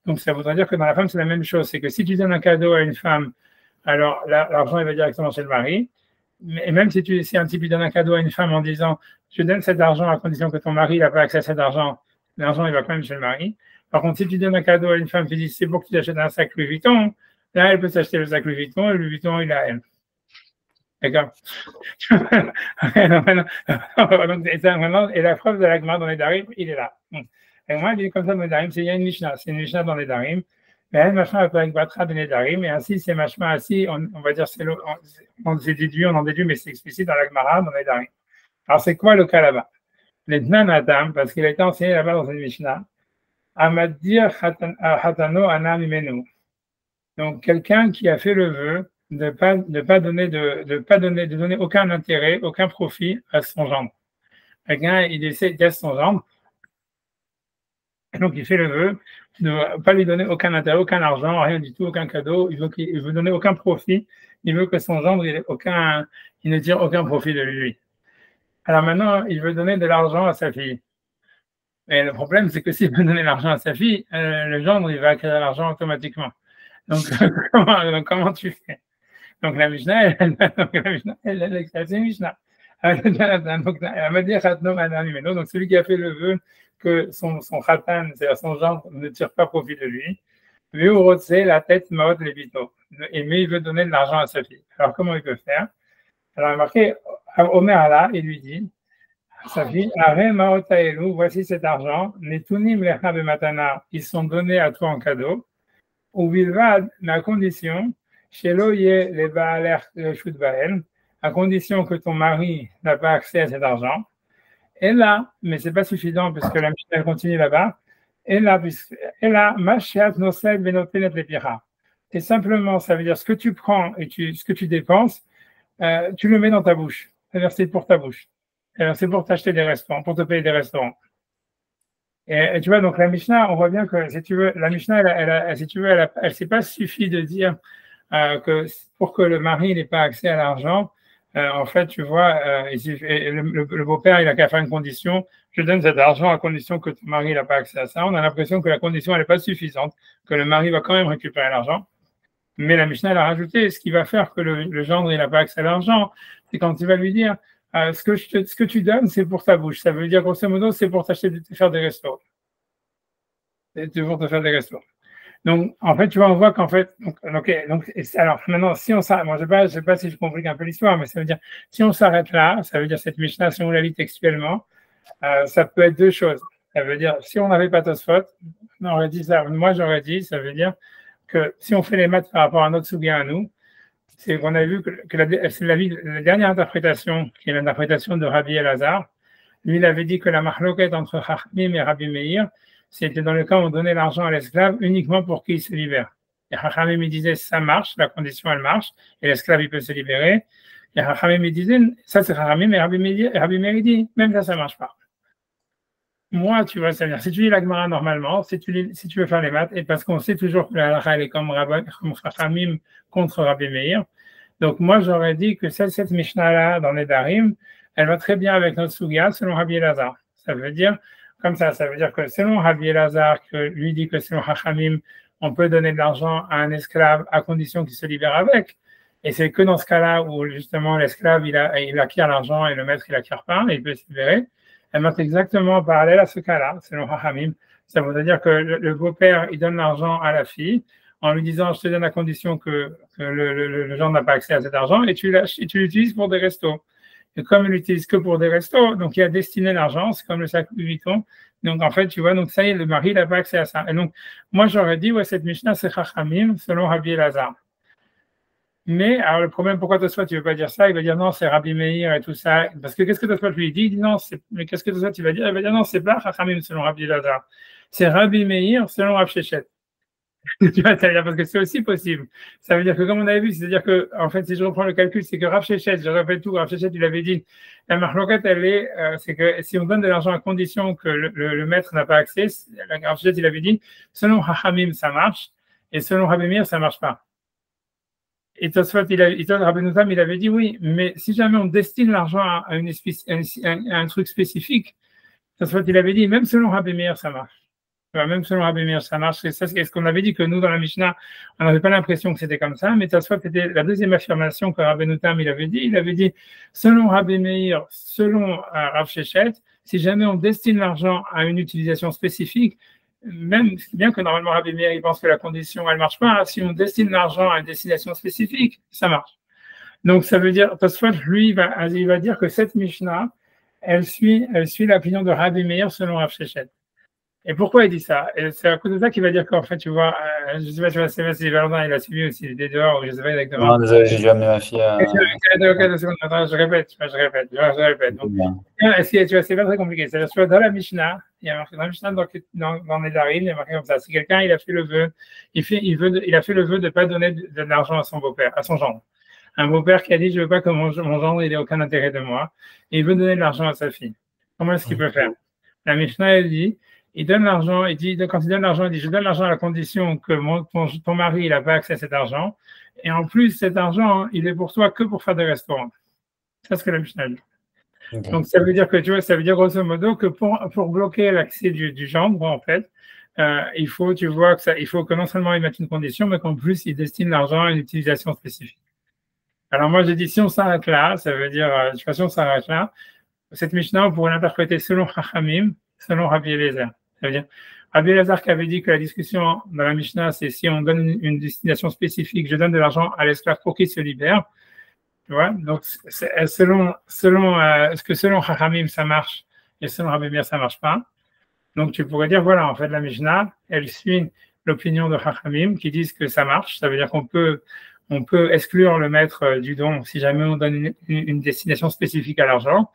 Donc, ça voudrait dire que dans la femme, c'est la même chose. C'est que si tu donnes un cadeau à une femme, alors l'argent, il va directement chez le mari. Et même si un type lui donne un cadeau à une femme en disant je donne cet argent à condition que ton mari n'a pas accès à cet argent, l'argent il va quand même chez le mari. Par contre, si tu donnes un cadeau à une femme qui dit c'est pour que tu t'achètes un sac Louis Vuitton, là elle peut s'acheter le sac Louis Vuitton et le Louis Vuitton il a elle. D'accord. Et la preuve de la Gemara dans les Darim, il est là. Et moi, il est comme ça dans les Darim, il y a une Mishnah, c'est une Mishnah dans les Darim. Mais elle, machin, avec Batra ben Nedarim, et ainsi, c'est machin, ainsi, on va dire, on en déduit, mais c'est explicite dans la Gemara, dans les Darim. Alors, c'est quoi le cas là-bas? Les Tnan Adam, parce qu'il a été enseigné là-bas dans une Mishnah, Amadir Hatano Anam Imenu. Donc, quelqu'un qui a fait le vœu de donner aucun intérêt, aucun profit à son gendre. Quelqu'un, il essaie d'être son gendre, et donc il fait le vœu de ne pas lui donner aucun intérêt, aucun argent, rien du tout, aucun cadeau. Il veut donner aucun profit. Il veut que son gendre, il ne tire aucun profit de lui. Alors maintenant, il veut donner de l'argent à sa fille. Et le problème, c'est que s'il veut donner l'argent à sa fille, le gendre, il va acquérir l'argent automatiquement. Donc, comment tu fais? Donc la Mishnah, c'est une Mishnah. Donc celui qui a fait le vœu que son khatan, c'est-à-dire son gendre, ne tire pas profit de lui, la tête maot levito. Mais il veut donner de l'argent à sa fille. Alors comment il peut faire? Alors il a marqué Omer Allah, il lui dit Ça dit, Are Maotaelu, voici cet argent, Netunim Lecha Bematana, ils sont donnés à toi en cadeau, ou Bilvad, mais à condition, Shelo Ye le Baaler Reshut Bael, à condition que ton mari n'a pas accès à cet argent. Et là, mais c'est pas suffisant puisque la Mishnah continue là-bas, et là, Mashiach Nosel Benotenet Lepira. Et simplement, ça veut dire ce que tu prends et ce que tu dépenses, tu le mets dans ta bouche. C'est-à-dire c'est pour ta bouche. C'est pour t'acheter des restaurants, pour te payer des restaurants. Et tu vois, donc la Mishnah, on voit bien que si tu veux, la Mishnah, si tu veux, elle s'est pas suffi de dire que pour que le mari n'ait pas accès à l'argent, en fait, tu vois, le beau-père, il a qu'à faire une condition. Je donne cet argent à condition que ton mari n'a pas accès à ça. On a l'impression que la condition, elle n'est pas suffisante, que le mari va quand même récupérer l'argent. Mais la Mishnah, elle a rajouté, ce qui va faire que le gendre, il n'a pas accès à l'argent, c'est quand il va lui dire, ce que tu donnes, c'est pour ta bouche. Ça veut dire, grosso modo, c'est pour t'acheter, te faire des restos. C'est pour te faire des restos. Donc, en fait, tu vois, on voit qu'en fait, alors maintenant, si on s'arrête, moi, je sais pas si je complique un peu l'histoire, mais ça veut dire, si on s'arrête là, ça veut dire cette Mishnah, si on la lit textuellement, ça peut être deux choses. Ça veut dire, si on n'avait pas Tosfot, on aurait dit ça. Moi, j'aurais dit, ça veut dire que si on fait les maths par rapport à notre Souga à nous, c'est qu'on a vu que la dernière interprétation, qui est l'interprétation de Rabbi Elazar, lui, il avait dit que la marloquette entre Chachamim et Rabbi Meir, c'était dans le cas où on donnait l'argent à l'esclave uniquement pour qu'il se libère. Et Chachamim, il disait, ça marche, la condition, elle marche, et l'esclave, il peut se libérer. Et Chachamim, il disait, ça c'est Chachamim, et Rabbi Meir, il dit, même ça, ça marche pas. Moi, tu vois, c'est-à-dire, si tu lis la Gemara normalement, si tu veux faire les maths, et parce qu'on sait toujours que la halakha, elle est comme Chachamim contre Rabbi Meir. Donc, moi, j'aurais dit que cette Mishnah-là, dans les Darim, elle va très bien avec notre Sugia, selon Rabbi Elazar. Ça veut dire, comme ça veut dire que selon Rabbi Elazar, que lui dit que selon Chachamim, on peut donner de l'argent à un esclave à condition qu'il se libère avec. Et c'est que dans ce cas-là où, justement, l'esclave, il acquiert l'argent et le maître, il acquiert pas, et il peut se libérer. Elle marche exactement parallèle à ce cas-là, selon Chachamim. Ça veut dire que le beau-père, il donne l'argent à la fille en lui disant, je te donne à condition que le gendre n'a pas accès à cet argent et tu l'utilises pour des restos. Et comme il l'utilise que pour des restos, donc il a destiné l'argent, c'est comme le sac Louis Vuitton. Donc en fait, tu vois, donc ça y est, le mari n'a pas accès à ça. Et donc, moi j'aurais dit, ouais, cette Mishnah, c'est Chachamim, selon Rabbi Elazar. Mais, alors le problème, pourquoi Tosfot, tu ne veux pas dire ça? Il va dire non, c'est Rabbi Meir et tout ça. Parce que qu'est-ce que Tosfot lui dit? Il dit non, mais qu'est-ce que Tosfot, tu vas dire? Il va dire non, c'est pas Chachamim selon Rabbi Elazar. C'est Rabbi Meir selon Rav Shechet. Tu vois, parce que c'est aussi possible. Ça veut dire que, comme on avait vu, c'est-à-dire que, en fait, si je reprends le calcul, c'est que Rav Shechet, je répète tout, Rav Shechet, il avait dit, la marloquette, c'est que si on donne de l'argent à condition que le maître n'a pas accès, Rav Shechet, il avait dit, selon Chachamim, ça marche, et selon Rabbi Meir, ça marche pas. Et Tosfot, Rabbi Notam, il avait dit oui, mais si jamais on destine l'argent à un truc spécifique, Tosfot, il avait dit, même selon Rabbi Meir, ça marche. Même selon Rabbi Meir, ça marche. C'est ce qu'on avait dit que nous, dans la Mishnah, on n'avait pas l'impression que c'était comme ça, mais Tosfot, c'était la deuxième affirmation que Rabbi Notam, il avait dit, selon Rabbi Meir, selon Rav Shechet, si jamais on destine l'argent à une utilisation spécifique, même bien que normalement Rabbi Meir il pense que la condition elle marche pas, si on destine l'argent à une destination spécifique, ça marche. Donc ça veut dire, Tosfot lui il va dire que cette Mishnah elle suit l'opinion de Rabbi Meir selon Rav Shechet. Et pourquoi il dit ça? Et c'est à cause de ça qu'il va dire qu'en fait, tu vois, je sais pas, si Valentin il a suivi aussi des dehors, je sais pas exactement. Non, désolé, j'ai dû amener ma fille à. Ok, 2 secondes, attends, je répète. Donc, tu vois, c'est pas très compliqué. C'est-à-dire, tu vois, dans la Mishnah, il y a marqué dans la Mishnah, dans les Darim, il y a marqué comme ça. Si quelqu'un, il a fait le vœu, il a fait le vœu de ne pas donner de l'argent à son beau-père, à son gendre. Un beau-père qui a dit, je veux pas que mon gendre, il ait aucun intérêt de moi, et il veut donner de l'argent à sa fille. Comment est-ce qu'il peut faire? La Mishnah, elle dit, il donne l'argent, quand il donne l'argent, il dit, je donne l'argent à la condition que ton mari, il n'a pas accès à cet argent. Et en plus, cet argent, il est pour toi que pour faire des restaurants. C'est ce que la Mishnah dit. Okay. Donc, ça veut dire que, tu vois, ça veut dire grosso modo que pour bloquer l'accès du gendre, en fait, il faut que non seulement il mette une condition, mais qu'en plus, il destine l'argent à une utilisation spécifique. Alors, moi, j'ai dit, si on s'arrête là, ça veut dire, de toute façon, on s'arrête là. Cette Mishnah, on pourrait l'interpréter selon Chachamim, selon Rabbi Elazar. Ça veut dire, Rabbi Elazar qui avait dit que la discussion dans la Mishnah, c'est si on donne une destination spécifique, je donne de l'argent à l'esclave pour qu'il se libère. Tu vois? Donc, selon ce que selon Chachamim, ça marche, et selon Rabbi Meir, ça marche pas. Donc, tu pourrais dire, voilà, en fait, la Mishnah, elle suit l'opinion de Chachamim qui disent que ça marche. Ça veut dire on peut exclure le maître du don si jamais on donne une destination spécifique à l'argent.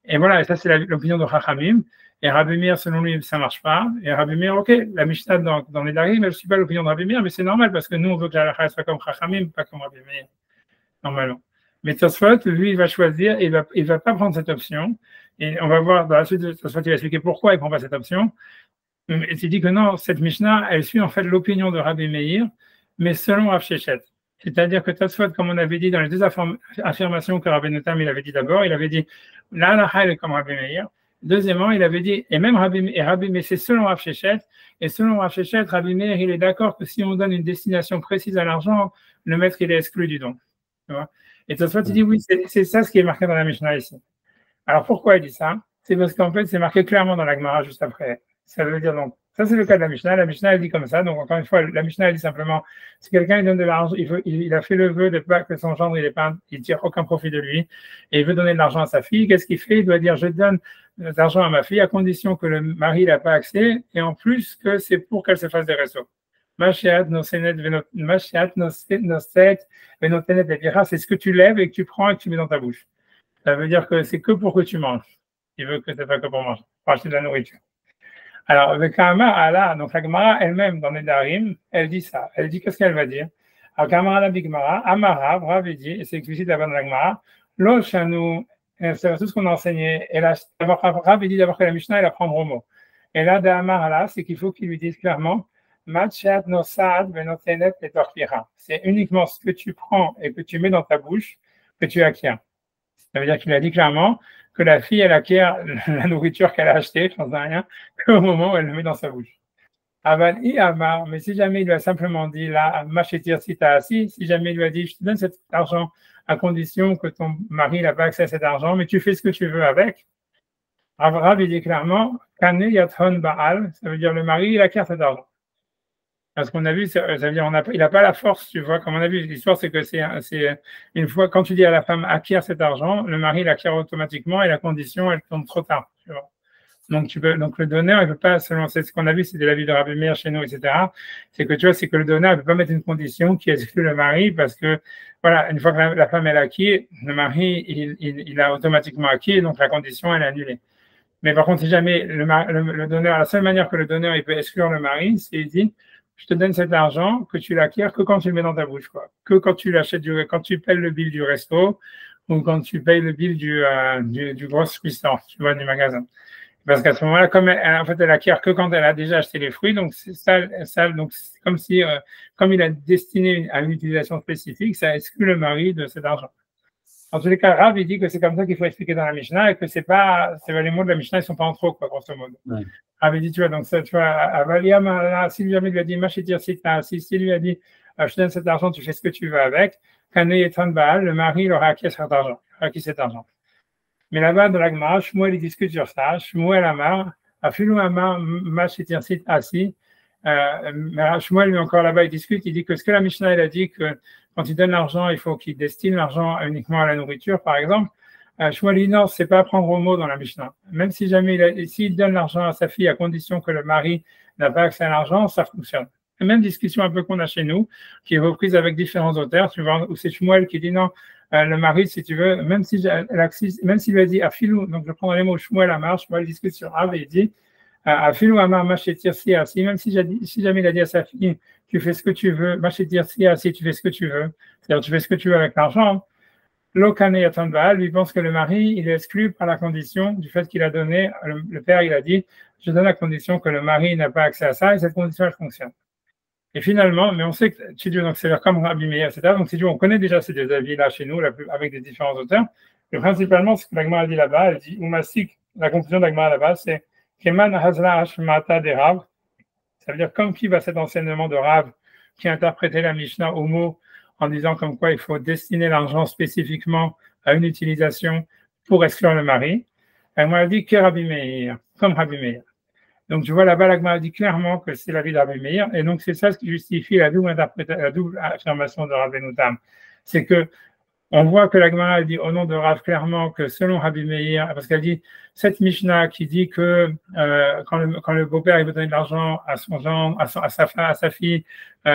Et voilà, et ça, c'est l'opinion de Chachamim. Et Rabbi Meir, selon lui, ça marche pas. Et Rabbi Meir, ok, la Mishnah dans les Darim, elle ne suit pas l'opinion de Rabbi Meir, mais c'est normal parce que nous, on veut que la halakha soit comme Chachamim, pas comme Rabbi Meir, normalement. Mais Tosfot, lui, il va choisir, il va pas prendre cette option. Et on va voir dans la suite de Tosfot, il va expliquer pourquoi il prend pas cette option. Et il dit que non, cette Mishnah, elle suit en fait l'opinion de Rabbi Meir, mais selon Rav Shechet. C'est-à-dire que Tosfot, comme on avait dit dans les deux affirmations que Rabbi Notam, il avait dit d'abord, il avait dit la halakha est comme Rabbi Meir. Deuxièmement, il avait dit, et même Rabbi Meir, c'est selon Rav Shechet, et selon Rav Shechet, Rabbi Meir, il est d'accord que si on donne une destination précise à l'argent, le maître, il est exclu du don. Tu vois? Et Tosfot, il dit oui, c'est ça ce qui est marqué dans la Mishnah ici. Alors pourquoi il dit ça? C'est parce qu'en fait, c'est marqué clairement dans la Gemara juste après. Ça veut dire donc, ça c'est le cas de la Mishnah. La Mishnah, elle dit comme ça. Donc encore une fois, la Mishnah, elle dit simplement, si quelqu'un il donne de l'argent, il a fait le vœu de pas que son gendre, il tire aucun profit de lui, et il veut donner de l'argent à sa fille, qu'est-ce qu'il fait? Il doit dire, je donne de l'argent à ma fille à condition que le mari n'a pas accès, et en plus que c'est pour qu'elle se fasse des restos. C'est ce que tu lèves et que tu prends et que tu mets dans ta bouche. Ça veut dire que c'est que pour que tu manges. Il veut que ce soit que pour manger, pour acheter de la nourriture. Alors, avec Kamar Allah, donc la Gemara elle-même dans les Darim, elle dit ça. Elle dit qu'est-ce qu'elle va dire? Alors, Kamar Allah Bigmara, Amara, Rav dit, et c'est explicite là-bas dans la Gemara, Lo Shanu, c'est tout ce qu'on a enseigné. Et là, Rav dit d'abord que la Mishnah, elle apprend gros mots. Et là, d'Amar Allah, c'est qu'il faut qu'il lui dise clairement, Matchat nosad venotenet et torpira. C'est uniquement ce que tu prends et que tu mets dans ta bouche que tu acquiers. Ça veut dire qu'il a dit clairement que la fille, elle acquiert la nourriture qu'elle a achetée, je n'en sais rien, qu'au moment où elle le met dans sa bouche. Aval i amar, mais si jamais il lui a simplement dit, là, machetir si t'as assis, si jamais il lui a dit, je te donne cet argent à condition que ton mari n'a pas accès à cet argent, mais tu fais ce que tu veux avec. Rav, il dit clairement, kane yathon baal, ça veut dire le mari, il acquiert cet argent. Parce qu'on a vu, ça veut dire il n'a pas la force, tu vois. Comme on a vu, l'histoire, c'est que c'est une fois, quand tu dis à la femme acquiert cet argent, le mari l'acquiert automatiquement et la condition, elle tombe trop tard, tu vois. Donc, le donneur, il ne peut pas, selon ce qu'on a vu, c'était l'avis de Rabbi Meir chez nous, etc. C'est que tu vois, c'est que le donneur ne peut pas mettre une condition qui exclut le mari parce que, voilà, une fois que la femme, elle a acquis, le mari, il a automatiquement acquis, donc la condition, elle est annulée. Mais par contre, si jamais le donneur, la seule manière que le donneur, il peut exclure le mari, c'est il dit, je te donne cet argent que tu l'acquiers que quand tu le mets dans ta bouche, quoi. Que quand tu l'achètes, quand tu payes le bill du resto ou quand tu payes le bill du grocery store, tu vois, du magasin. Parce qu'à ce moment-là, comme en fait, elle acquiert que quand elle a déjà acheté les fruits, donc c'est ça, donc c'est comme si, comme il a destiné à une utilisation spécifique, ça exclut le mari de cet argent. En tous les cas, Rav, il dit que c'est comme ça qu'il faut expliquer dans la Mishnah et que c'est les mots de la Mishnah, ils sont pas en trop, quoi, grosso modo. Ouais. Rav, il dit, tu vois, donc ça, tu vois, Avaliam, si lui a dit, Machetir, si lui a dit, je te donne cet argent, tu fais ce que tu veux avec, Kane et Baal, le mari, il aura acquis cet argent. Mais là-bas, dans la Gemara, Shmuel, il discute sur ça. Shmuel Amar, Afilou Amar, Machetir, si Shmuel, lui encore là-bas, il discute, il dit que ce que la Mishnah, il a dit que quand il donne l'argent, il faut qu'il destine l'argent uniquement à la nourriture, par exemple. Shmuel dit non, c'est pas prendre au mot dans la Mishnah. Même si jamais s'il donne l'argent à sa fille à condition que le mari n'a pas accès à l'argent, ça fonctionne. La même discussion un peu qu'on a chez nous, qui est reprise avec différents auteurs, tu vois, où c'est Shmuel qui dit non, le mari, si tu veux, même s'il lui a dit Afilou, donc je prends les mots Shmuel Amar, Shmuel discute sur Rav et il dit Afilou Amar Machetir si, même si jamais il a dit à sa fille, tu fais ce que tu veux, Machetir si, tu fais ce que tu veux, c'est-à-dire tu fais ce que tu veux avec l'argent. Lokane Yatan Baal, lui pense que le mari, il est exclu par la condition du fait qu'il a donné, le père, il a dit, je donne la condition que le mari n'a pas accès à ça, et cette condition, elle fonctionne. Et finalement, mais on sait que donc c'est comme Rabbi Meir, etc. Donc on connaît déjà ces deux avis-là chez nous, avec des différents auteurs. Mais principalement, ce que la Gemara dit là-bas, elle dit, Umasik, la conclusion de la Gemara là-bas, c'est Keman Hazla Hashmata de Rav. Ça veut dire comme qui va cet enseignement de Rav qui a interprété la Mishnah au mot en disant comme quoi il faut destiner l'argent spécifiquement à une utilisation pour exclure le mari. Elle m'a dit que Rabbi Meir, comme Rabbi Meir. Donc, tu vois là-bas, la Gemara dit clairement que c'est l'avis de Rabbi Meir, et donc c'est ça ce qui justifie la double affirmation de Rabbi Notam. C'est que on voit que la Gemara dit au nom de Rav clairement que selon Rabbi Meir, parce qu'elle dit cette Mishnah qui dit que quand le beau-père il veut donner de l'argent à son gendre, à sa fille,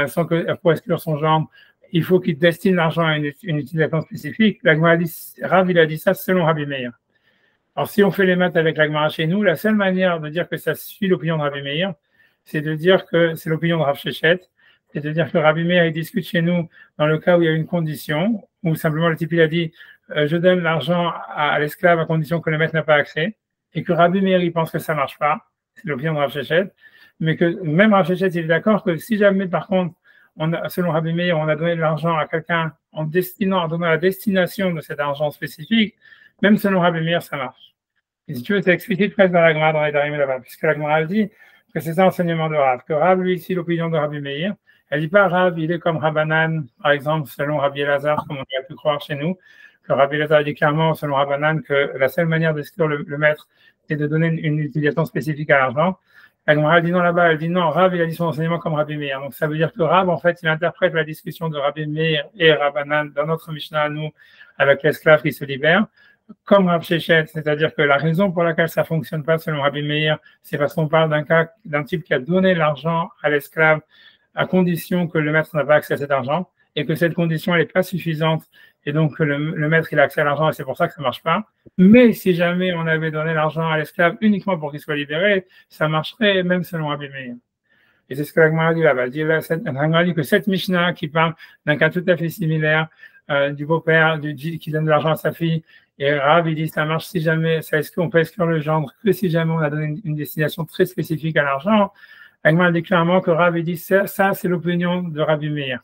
sans que pour exclure son gendre, il faut qu'il destine l'argent à une utilisation spécifique. La Gemara dit, Rav il a dit ça selon Rabbi Meir. Alors si on fait les maths avec la Gemara chez nous, la seule manière de dire que ça suit l'opinion de Rabbi Meir, c'est de dire que c'est l'opinion de Rav Shechet. C'est-à-dire que Rabbi Meir il discute chez nous dans le cas où il y a une condition, où simplement le type il a dit je donne l'argent à l'esclave à condition que le maître n'a pas accès, et que Rabbi Meir il pense que ça ne marche pas, c'est l'opinion de Rav Shechet, mais que même Rav Shechet il est d'accord que si jamais par contre, selon Rabbi Meir, on a donné de l'argent à quelqu'un en donnant la destination de cet argent spécifique, même selon Rabbi Meir ça marche. Et si tu veux, c'est expliqué presque dans la Gemara dans les Darim là-bas, puisque la Gemara dit que c'est ça l'enseignement de Rav, que Rav lui ici l'opinion de Rabbi Meir. Elle dit pas Rav, il est comme Rabbanan, par exemple, selon Rabbi Elazar, comme on a pu croire chez nous, que Rabbi Elazar dit clairement, selon Rabbanan, que la seule manière d'exclure le maître, c'est de donner une utilisation spécifique à l'argent. Elle dit non là-bas, elle dit non, Rav, il a dit son enseignement comme Rabbi Meir. Donc ça veut dire que Rav, en fait, il interprète la discussion de Rabbi Meir et Rabbanan dans notre Mishnah à nous, avec l'esclave qui se libère, comme Rav Shechet, c'est-à-dire que la raison pour laquelle ça fonctionne pas selon Rabbi Meir, c'est parce qu'on parle d'un type qui a donné l'argent à l'esclave à condition que le maître n'a pas accès à cet argent et que cette condition elle n'est pas suffisante et donc que le maître il a accès à l'argent et c'est pour ça que ça ne marche pas. Mais si jamais on avait donné l'argent à l'esclave uniquement pour qu'il soit libéré, ça marcherait même selon Rabbi Meir. Et c'est ce que la Gemara dit là-bas. La Gemara dit que cette Mishnah qui parle d'un cas tout à fait similaire du beau-père qui donne de l'argent à sa fille, et Rav il dit ça marche si jamais, on peut exclure le gendre que si jamais on a donné une destination très spécifique à l'argent. Agma dit clairement que Rav dit ça c'est l'opinion de Rabbi Meir.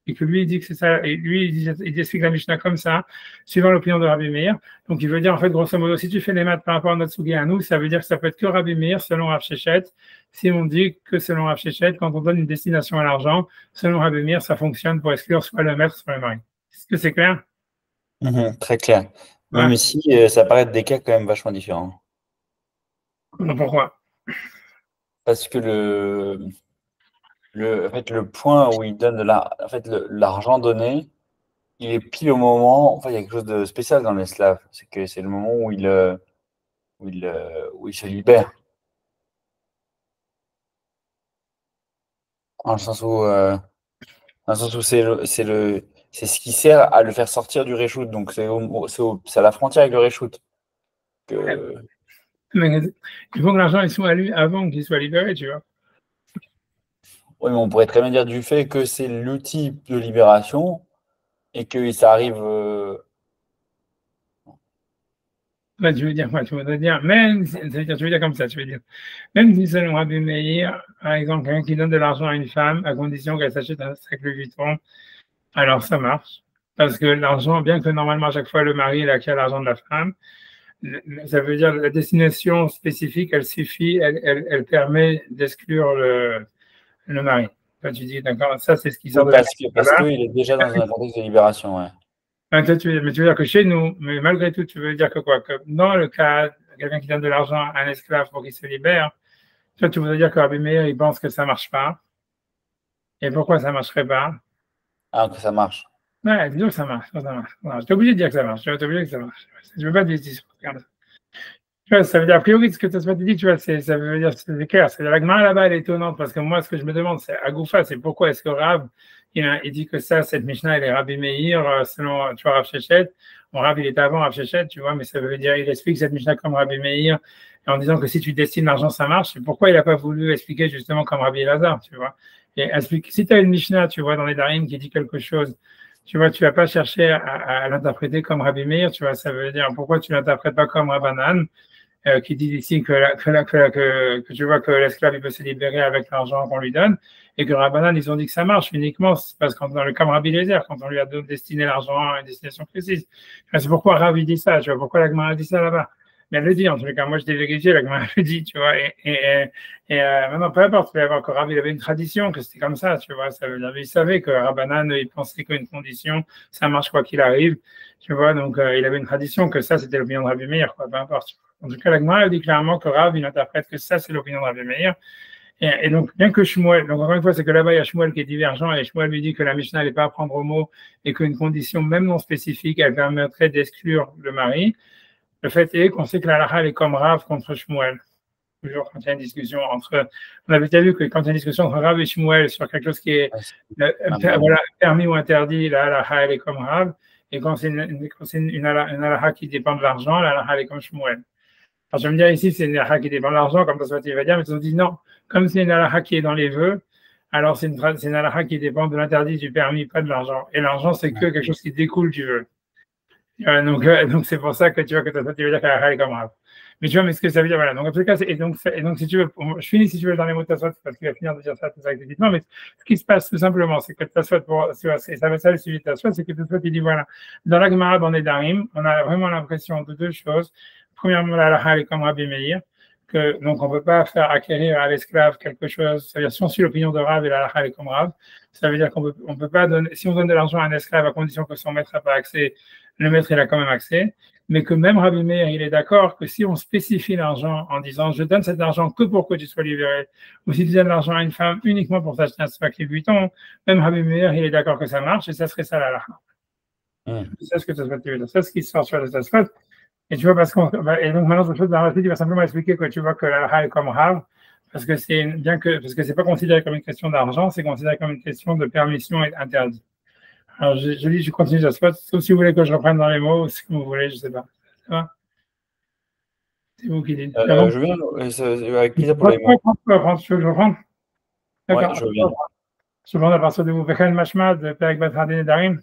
Et que lui, il dit que c'est ça, et lui, il explique la Mishnah comme ça, suivant l'opinion de Rabbi Meir. Donc, il veut dire, en fait, grosso modo, si tu fais les maths par rapport à notre Sugi à nous, ça veut dire que ça peut être que Rabbi Meir selon Rav Shechet. Si on dit que selon Rav Shechet, quand on donne une destination à l'argent, selon Rabbi Meir, ça fonctionne pour exclure soit le maître, soit le mari. Est-ce que c'est clair? Très clair. Ouais. Même si ça paraît être des cas quand même vachement différents. Pourquoi? Parce que en fait, le point où il donne l'argent donné, il est pile au moment. Enfin, il y a quelque chose de spécial dans l'esclave. C'est que c'est le moment où il se libère. Dans le sens où c'est ce qui sert à le faire sortir du reshoot. Donc, c'est à la frontière avec le reshoot. Mais il faut que l'argent soit à lui avant qu'il soit libéré, tu vois. Oui, mais on pourrait très bien dire du fait que c'est l'outil de libération et que ça arrive. Bah, tu veux dire quoi? Tu voudrais dire, même, tu veux dire comme ça, tu veux dire, même si selon Rabbi Meir, par exemple, quelqu'un qui donne de l'argent à une femme à condition qu'elle s'achète un sac Louis Vuitton, alors ça marche. Parce que l'argent, bien que normalement à chaque fois le mari il a acquis l'argent de la femme, ça veut dire la destination spécifique, elle suffit, elle permet d'exclure le mari. Toi, tu dis, d'accord, ça c'est ce qui sort de parce qu'il est déjà dans un contexte de libération, ouais. Mais tu veux dire que chez nous, mais malgré tout, tu veux dire que quoi? Que dans le cas de quelqu'un qui donne de l'argent à un esclave pour qu'il se libère, toi, tu voudrais dire que Rabbi Meir, il pense que ça ne marche pas. Et pourquoi ça ne marcherait pas? Ah, que ça marche. Ouais, dis-donc que ça marche. Ça marche. Non, je suis obligé de dire que ça marche. Je suis obligé que ça marche. Je ne veux pas te dire. Regarde. Tu vois, ça veut dire, a priori, ce que tu as dit, tu vois, ça veut dire, c'est clair. C'est la Gemara là-bas, elle est étonnante parce que moi, ce que je me demande, c'est à Goufa, c'est pourquoi est-ce que Rav, il dit que cette Mishnah, elle est Rabbi Meir, selon, tu vois, Rav Shechet. Bon, Rav, il était avant Rav Shechet, tu vois, mais ça veut dire, il explique cette Mishnah comme Rabbi Meir, en disant que si tu destines l'argent, ça marche. Et pourquoi il n'a pas voulu expliquer justement comme Rabbi Elazar, tu vois? Et explique, si tu as une Mishnah, tu vois, dans les Darim qui dit quelque chose, tu vois, tu vas pas chercher à l'interpréter comme Rabbi Meir, tu vois, ça veut dire pourquoi tu l'interprètes pas comme Rabbanan, qui dit ici que tu vois que l'esclave il peut se libérer avec l'argent qu'on lui donne, et que Rabbanan ils ont dit que ça marche uniquement parce que dans le cas de Rabbi Eliezer, quand on lui a destiné l'argent à une destination précise. C'est pourquoi Rav dit ça, tu vois, pourquoi la Gemara dit ça là-bas. Mais elle le dit, en tout cas, moi je t'ai vérifié, la Gemara le dit, tu vois, maintenant, peu importe, il peut y avoir que Rav, il avait une tradition, que c'était comme ça, tu vois, ça veut dire, il savait que Rabbanan, il pensait qu'une condition, ça marche quoi qu'il arrive, tu vois, donc il avait une tradition que ça, c'était l'opinion de Rabbi Meir, quoi, peu importe. En tout cas, la Gemara dit clairement que Rav, il interprète que ça, c'est l'opinion de Rabbi Meir, Et donc, bien que Shmuel, donc encore une fois, c'est que là-bas, il y a Shmuel qui est divergent, et Shmuel lui dit que la Mishnah n'est pas à prendre au mot, et qu'une condition, même non spécifique, elle permettrait d'exclure le mari. Le fait est qu'on sait que la halakha est comme Rav contre Shmuel. Toujours quand il y a une discussion entre. On avait déjà vu que quand il y a une discussion entre Rav et Shmuel sur quelque chose qui est voilà, permis ou interdit, la halakha elle est comme Rav. Et quand c'est une halakha qui dépend de l'argent, la halakha elle est comme Shmuel. Alors je vais me dire ici, c'est une halakha qui dépend de l'argent, comme ça il va dire, mais ils ont dit non, comme c'est une halakha qui est dans les vœux, alors c'est une halakha qui dépend de l'interdit, du permis, pas de l'argent. Et l'argent, c'est que quelque chose qui découle du vœu. Donc c'est pour ça que tu vois que tu veux dire que la halakha est comme Rav. Mais tu vois, mais ce que ça veut dire, voilà. Donc, en tout cas, et donc, si tu veux, je finis si tu veux dans les mots de Tosfot, parce qu'il va finir de dire ça tout ça explicitement, mais ce qui se passe tout simplement, c'est que Tosfot, ça va ça le suivi de Tosfot, c'est que Tosfot, il dit, voilà, dans la Gemara, dans les Darim, on a vraiment l'impression de deux choses. Premièrement, la halakha est comme Rabbi Meir, que, donc, on ne peut pas faire acquérir à l'esclave quelque chose. Ça veut dire, si on suit l'opinion de Rav et la halakha est comme Rav, ça veut dire qu'on peut pas donner, si on donne de l'argent à un esclave à condition que son maître n'a pas accès, le maître, il a quand même accès. Mais que même Rabbi Meir, il est d'accord que si on spécifie l'argent en disant je donne cet argent que pour que tu sois libéré, ou si tu donnes l'argent à une femme uniquement pour t'acheter un sac buton, même Rabbi Meir, il est d'accord que ça marche et ça serait ça la halakha. C'est ce que ça se fait. C'est ce qui sort sur le Tosfot. Et tu vois, parce qu'on. Et donc maintenant, dans la suite, il va simplement expliquer que tu vois que la halakha est comme Rav, parce que parce que c'est pas considéré comme une question d'argent, c'est considéré comme une question de permission et interdit. Alors, je continue, sauf si vous voulez que je reprenne dans les mots, si vous voulez, je ne sais pas. Ça va? C'est vous qui dites. Je viens avec plaisir pour les mots. Je veux reprendre. D'accord. Ouais, je viens. Je vais à partir de vous. Vechen Mashma de Perek Bat Hadin et Darim.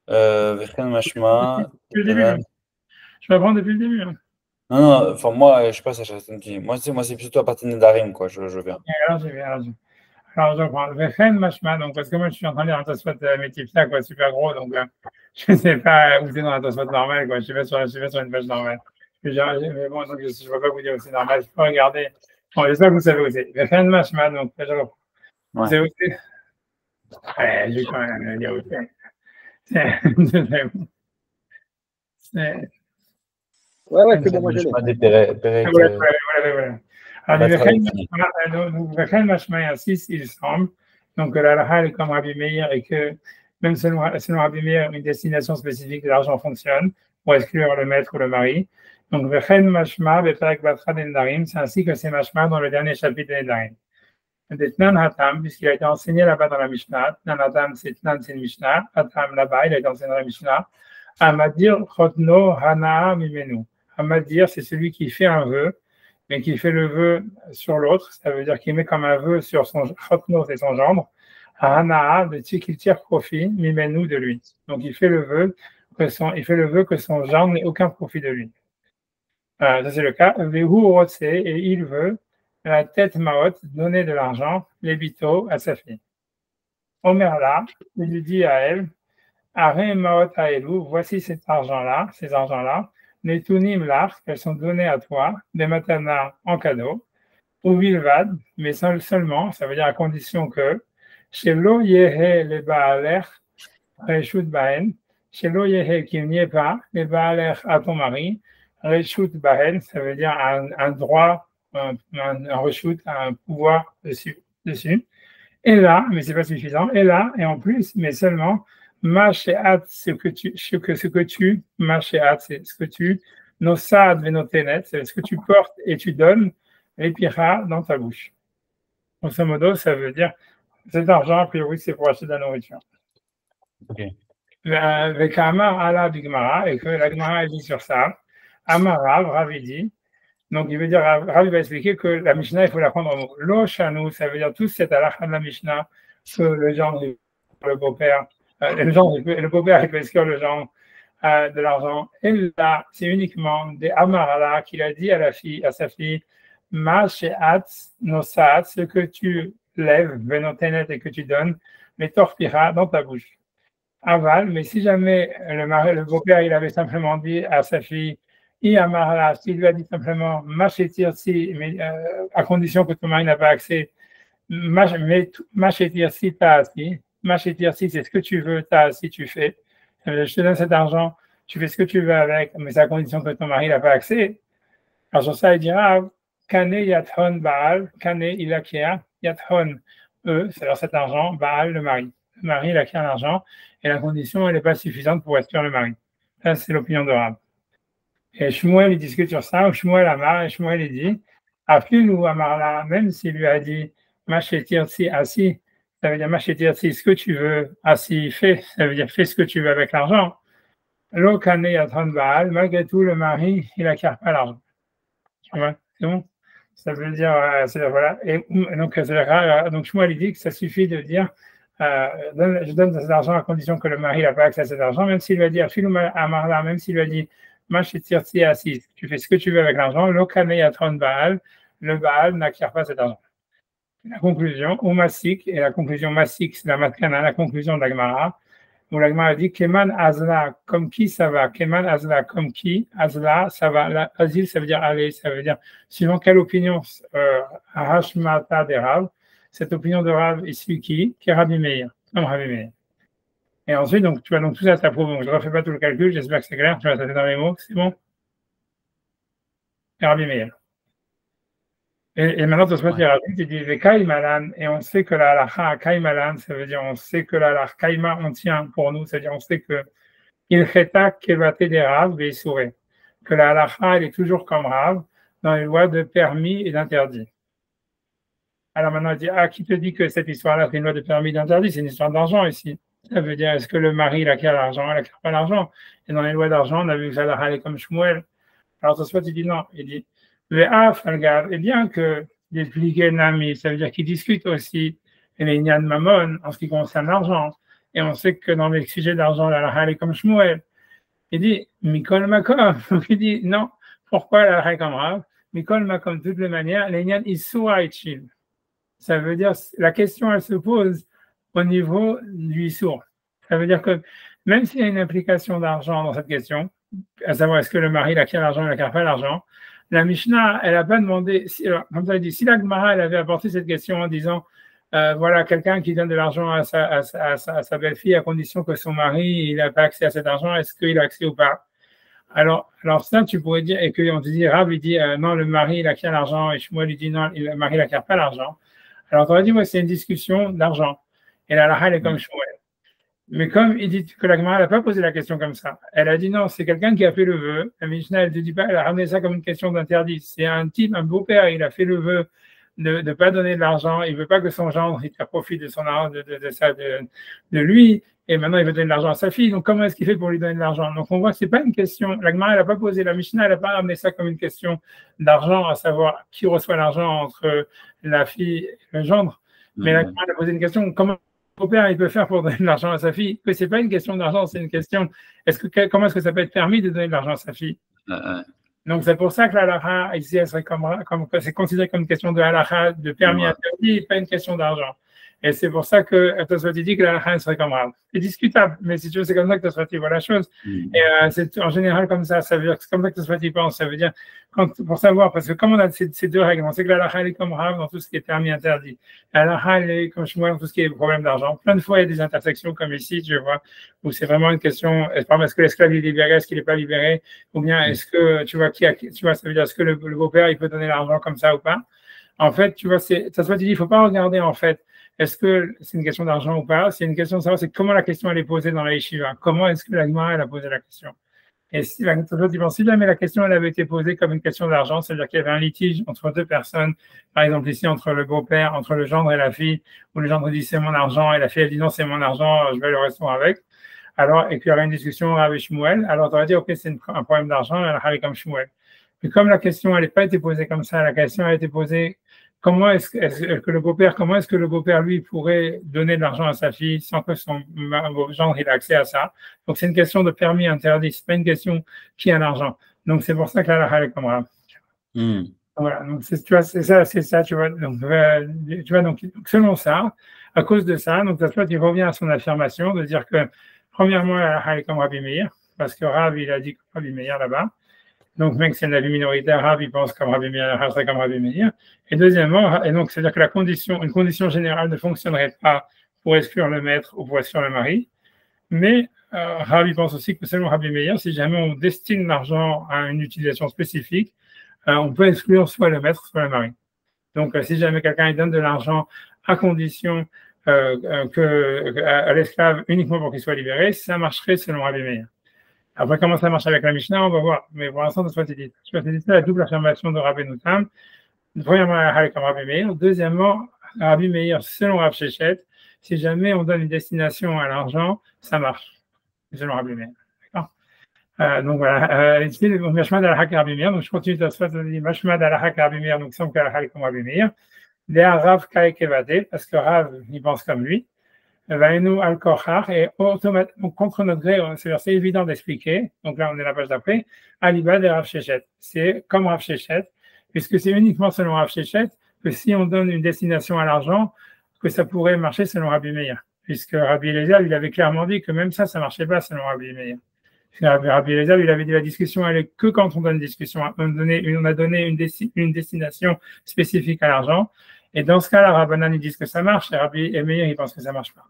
Vechen Mashma. Je vais reprendre depuis le début. Hein. Non, enfin, moi, je sais pas, ça, moi, c'est plutôt à partir de Darim, quoi, je viens. Alors, je reprends. Vechen Mashma, donc, parce que moi, je suis en train de lire un Tosfot Métifta, quoi, super gros, donc, je ne sais pas où c'est dans un Tosfot normal, quoi, je vais sur une page normale. Mais bon, donc, je ne vais pas vous dire où c'est normal, je peux regarder. Bon, j'espère que vous savez où c'est. Vechen Mashma, donc, je reprends. Vous savez où c'est? Ouais, je vais quand même dire où c'est. Ouais, c'est bon, moi je l'ai. Voilà. Alors, Vechen Mashma 6, il semble, donc la halakha est comme Rabbi Meir et que même selon Rabbi Meir, une destination spécifique de l'argent fonctionne pour exclure le maître ou le mari. Donc, Vechen Mashma, Beperek Batra Dendarim, c'est ainsi que c'est Mashma dans le dernier chapitre de Dendarim. De Tnan Hatam, puisqu'il a été enseigné là-bas dans la Mishnah. Tnan Hatam, c'est une Mishnah. Hatam, là-bas, il a été enseigné dans la Mishnah. Amadir Chotno Hana Mimenu. Amadir, c'est celui qui fait un vœu, mais qui fait le vœu sur l'autre. Ça veut dire qu'il met comme un vœu sur son Chotno, c'est son gendre. Hana, qu'il tire profit, Mimenu de lui. Donc, il fait le vœu que son gendre n'ait aucun profit de lui. Ça, c'est le cas. Vehu Rotse, et il veut la tête Maot, donner de l'argent, les bito à sa fille. Omerla, il lui dit à elle, Are Maot Aelu, voici ces argents-là, les tunim lach, qu'elles sont données à toi, des matana en cadeau, ou vilvad, mais seulement, ça veut dire à condition que, chez lo yehe le baalech, reshut baen, chez lo yehe qu'il n'y ait pas, le baalech à ton mari, reshut baen, ça veut dire un droit, un reshoot, un pouvoir dessus. Et là, mais c'est pas suffisant, et là, et en plus, mais seulement, machéat, ce que tu, machéat, c'est ce que tu, nosad venotenet, c'est ce que tu portes et tu donnes, les pira dans ta bouche. Grosso modo, ça veut dire, cet argent, a priori, c'est pour acheter de la nourriture. Ok. Avec Amar ala Bigmara, et que la Gemara dit sur ça, Amar Rav dit, donc, il veut dire, Rav va expliquer que la Mishnah, il faut la prendre en mot. Lo shanu, ça veut dire tout cette halakha de la Mishnah, que le genre, le beau-père, le beau-père, il peut exclure le genre de l'argent. Et là, c'est uniquement des amarala qu'il a dit à sa fille, ma she'at nosat, ce que tu lèves, venotenet, et que tu donnes, les torpira dans ta bouche. Aval, mais si jamais le beau-père, il avait simplement dit à sa fille, s'il lui a dit simplement machetir si, mais à condition que ton mari n'a pas accès, machetir si t'as assis, machetir si c'est ce que tu veux, t'as assis, tu fais. Je te donne cet argent, tu fais ce que tu veux avec, mais c'est à condition que ton mari n'a pas accès. Alors sur ça, il dira, Kane Yathon Baal, Kane il acquiert, Yathon c'est-à-dire cet argent, Baal le mari. Le mari il acquiert l'argent et la condition elle n'est pas suffisante pour exclure le mari. Ça c'est l'opinion de Rab. Et Shmuel il discute sur ça, Shmuel Amar et Shmuel il dit Afil ou Amarla, même s'il lui a dit Machetirsi assis, ça veut dire Machetirsi ce que tu veux, assis fais, ça veut dire fais ce que tu veux avec l'argent. Lo Kane Yathon Baal, malgré tout le mari il acquiert pas l'argent. Tu vois, c'est bon. Ça veut dire, voilà. Et donc, Shmuel dit que ça suffit de dire je donne cet argent à condition que le mari n'a pas accès à cet argent, même s'il lui a dit même s'il lui a dit tu fais ce que tu veux avec l'argent, le Baal n'acquiert pas cet argent. La conclusion, ou Masik, et la conclusion Masik, c'est la Matkana, la conclusion de la Gemara, où la Gemara dit Keman Azla, comme qui ça va, Keman Azla, comme qui, Azla, ça va, Azil, ça veut dire aller, ça veut dire suivant quelle opinion, Hashmata de Rav, cette opinion de Rav est celui qui est Rabbi Meir, comme Rabbi Meir. Et ensuite, donc, tu vois, donc tout ça, ça prouve, donc je ne refais pas tout le calcul, j'espère que c'est clair, tu vois, ça fait dans les mots, c'est bon? C'est Rabbi Meir. Et maintenant, tu dis Kaimalan, et on sait que la halakha Kaimalan, ça veut dire on sait que la halakha Kaima, on tient pour nous, c'est-à-dire on sait que il cheta kevate des Rav et souré, que la halakha elle est toujours comme Rav dans les lois de permis et d'interdit. Alors maintenant, il dit qui te dit que cette histoire-là c'est une loi de permis et d'interdit, c'est une histoire d'argent ici. Ça veut dire est-ce que le mari il acquiert l'argent, il acquiert pas l'argent. Et dans les lois d'argent, on a vu que la halakha est comme Shmuel. Alors Tosfot il dit non, il dit et bien que les Pligenami, ça veut dire qu'ils discutent aussi les Nyan Mamon en ce qui concerne l'argent. Et on sait que dans les sujets d'argent, la halakha est comme Shmuel. Il dit Mikol Makom. Il dit non, pourquoi la halakha est comme Rav? Mikol Makom, de toutes les manières, les Nyan Issoua et Chil. Ça veut dire la question, elle se pose au niveau du Issour. Ça veut dire que même s'il y a une implication d'argent dans cette question, à savoir est-ce que le mari acquiert l'argent ou il n'acquiert pas l'argent, la Mishnah, elle n'a pas demandé, comme ça dit, si la Gemara elle avait apporté cette question en disant, voilà, quelqu'un qui donne de l'argent à sa belle-fille à condition que son mari il n'a pas accès à cet argent, est-ce qu'il a accès ou pas? Alors ça, tu pourrais dire, et qu'on te dit, Rav, il dit, non, le mari il acquiert l'argent, et Shmuel il dit, non, le mari il n'acquiert pas l'argent. Alors tu aurais dit, c'est une discussion d'argent. Et la halakha, elle est comme Shmuel. Mais comme il dit que la Gemara n'a pas posé la question comme ça, elle a dit non, c'est quelqu'un qui a fait le vœu. La Mishnah, elle ne dit pas, elle a ramené ça comme une question d'interdit. C'est un type, un beau-père, il a fait le vœu de ne pas donner de l'argent. Il ne veut pas que son gendre il profite de son argent, de lui. Et maintenant, il veut donner de l'argent à sa fille. Donc, comment est-ce qu'il fait pour lui donner de l'argent? Donc, on voit que ce n'est pas une question. La Gemara, elle n'a pas posé. La Mishnah, elle n'a pas ramené ça comme une question d'argent, à savoir qui reçoit l'argent entre la fille et le gendre. Mais la Gemara a posé une question, comment le père il peut faire pour donner de l'argent à sa fille, que c'est pas une question d'argent, c'est une question comment est-ce que ça peut être permis de donner de l'argent à sa fille? Donc c'est pour ça que la halakha ici elle serait comme c'est considéré comme une question de halakha de permis interdit, pas une question d'argent. Et c'est pour ça que Tosfot dit que la halakha serait comme Rav. C'est discutable, mais si tu veux, c'est comme ça que Tosfot voit la chose. Et c'est en général comme ça veut dire que c'est comme ça que Tosfot pense. Ça veut dire, pour savoir, parce que comme on a ces deux règles, on sait que la halakha est comme Rav dans tout ce qui est permis interdit. La halakha est comme Shmuel dans tout ce qui est problème d'argent. Plein de fois, il y a des intersections comme ici, tu vois, où c'est vraiment une question, est-ce que l'esclave est libéré, est-ce qu'il n'est pas libéré, ou bien est-ce que, tu vois, ça veut dire, est-ce que le beau-père, il peut donner l'argent comme ça ou pas? En fait, tu vois, Tosfot dit, il ne faut pas regarder, en fait, est-ce que c'est une question d'argent ou pas? C'est une question de savoir, c'est comment la question elle est posée dans la yeshiva. Comment est-ce que la Gemara elle a posé la question? Et si jamais la question elle avait été posée comme une question d'argent, c'est-à-dire qu'il y avait un litige entre deux personnes, par exemple ici entre le beau-père, entre le gendre et la fille, où le gendre dit c'est mon argent et la fille elle dit non c'est mon argent, je vais le restaurant avec. Alors, et qu'il y aurait une discussion avec Shmuel, alors tu aurais dit ok c'est un problème d'argent, elle a comme Shmuel. Mais comme la question elle n'a pas été posée comme ça, la question a été posée comment est-ce que le beau-père, lui, pourrait donner de l'argent à sa fille sans que son gendre ait accès à ça? Donc, c'est une question de permis interdit. C'est pas une question qui a l'argent. Donc, c'est pour ça que la halakha est comme Rav. Voilà. Donc, c'est ça, tu vois. Donc, selon ça, à cause de ça, donc, il revient à son affirmation de dire que, premièrement, la halakha est comme Rabbi Meir, parce que Rav, il a dit comme Rabbi Meir là-bas. Donc, même si c'est un avis minoritaire, Rav, il pense comme Rabbi Meir, Rav serait comme Rabbi Meir. Et deuxièmement, donc, c'est-à-dire que une condition générale ne fonctionnerait pas pour exclure le maître ou pour exclure le mari. Mais Rav, il pense aussi que selon Rabbi Meir, si jamais on destine l'argent à une utilisation spécifique, on peut exclure soit le maître, soit le mari. Donc, si jamais quelqu'un donne de l'argent à condition à l'esclave uniquement pour qu'il soit libéré, ça marcherait selon Rabbi Meir. Après, comment ça marche avec la Mishnah, on va voir. Mais pour l'instant, ça dit. C'est la double affirmation de Rabbi Noutam. Premièrement, comme Rabbi Meir. Deuxièmement, Rabbi Meir, selon Rav Shechet, si jamais on donne une destination à l'argent, ça marche. Selon Rabbi Meir. D'accord. Donc voilà. Ici, Mashmad al-Hak Rabbi Meir. Donc je continue de faire Mashmad al-Hak Rabbi Meir. Donc semble qu'al-Hak comme Rabbi Meir. Léa Rav Kaikevade, parce que Rav, il pense comme lui. Vainu al-Kochar, et automatiquement, contre notre gré, c'est évident d'expliquer. Donc là, on est à la page d'après. Aliba de Rav Shechet. C'est comme Rav Shechet, puisque c'est uniquement selon Rav Shechet que si on donne une destination à l'argent, que ça pourrait marcher selon Rabbi Meir. Puisque Rabbi Eliezer, il avait clairement dit que même ça marchait pas selon Rabbi Meir. Rabbi Eliezer, il avait dit la discussion, elle est que quand on donne une discussion. On a donné une destination spécifique à l'argent. Et dans ce cas-là, Rabbanan, ils disent que ça marche, et Rabbi Meir, il pense que ça marche pas.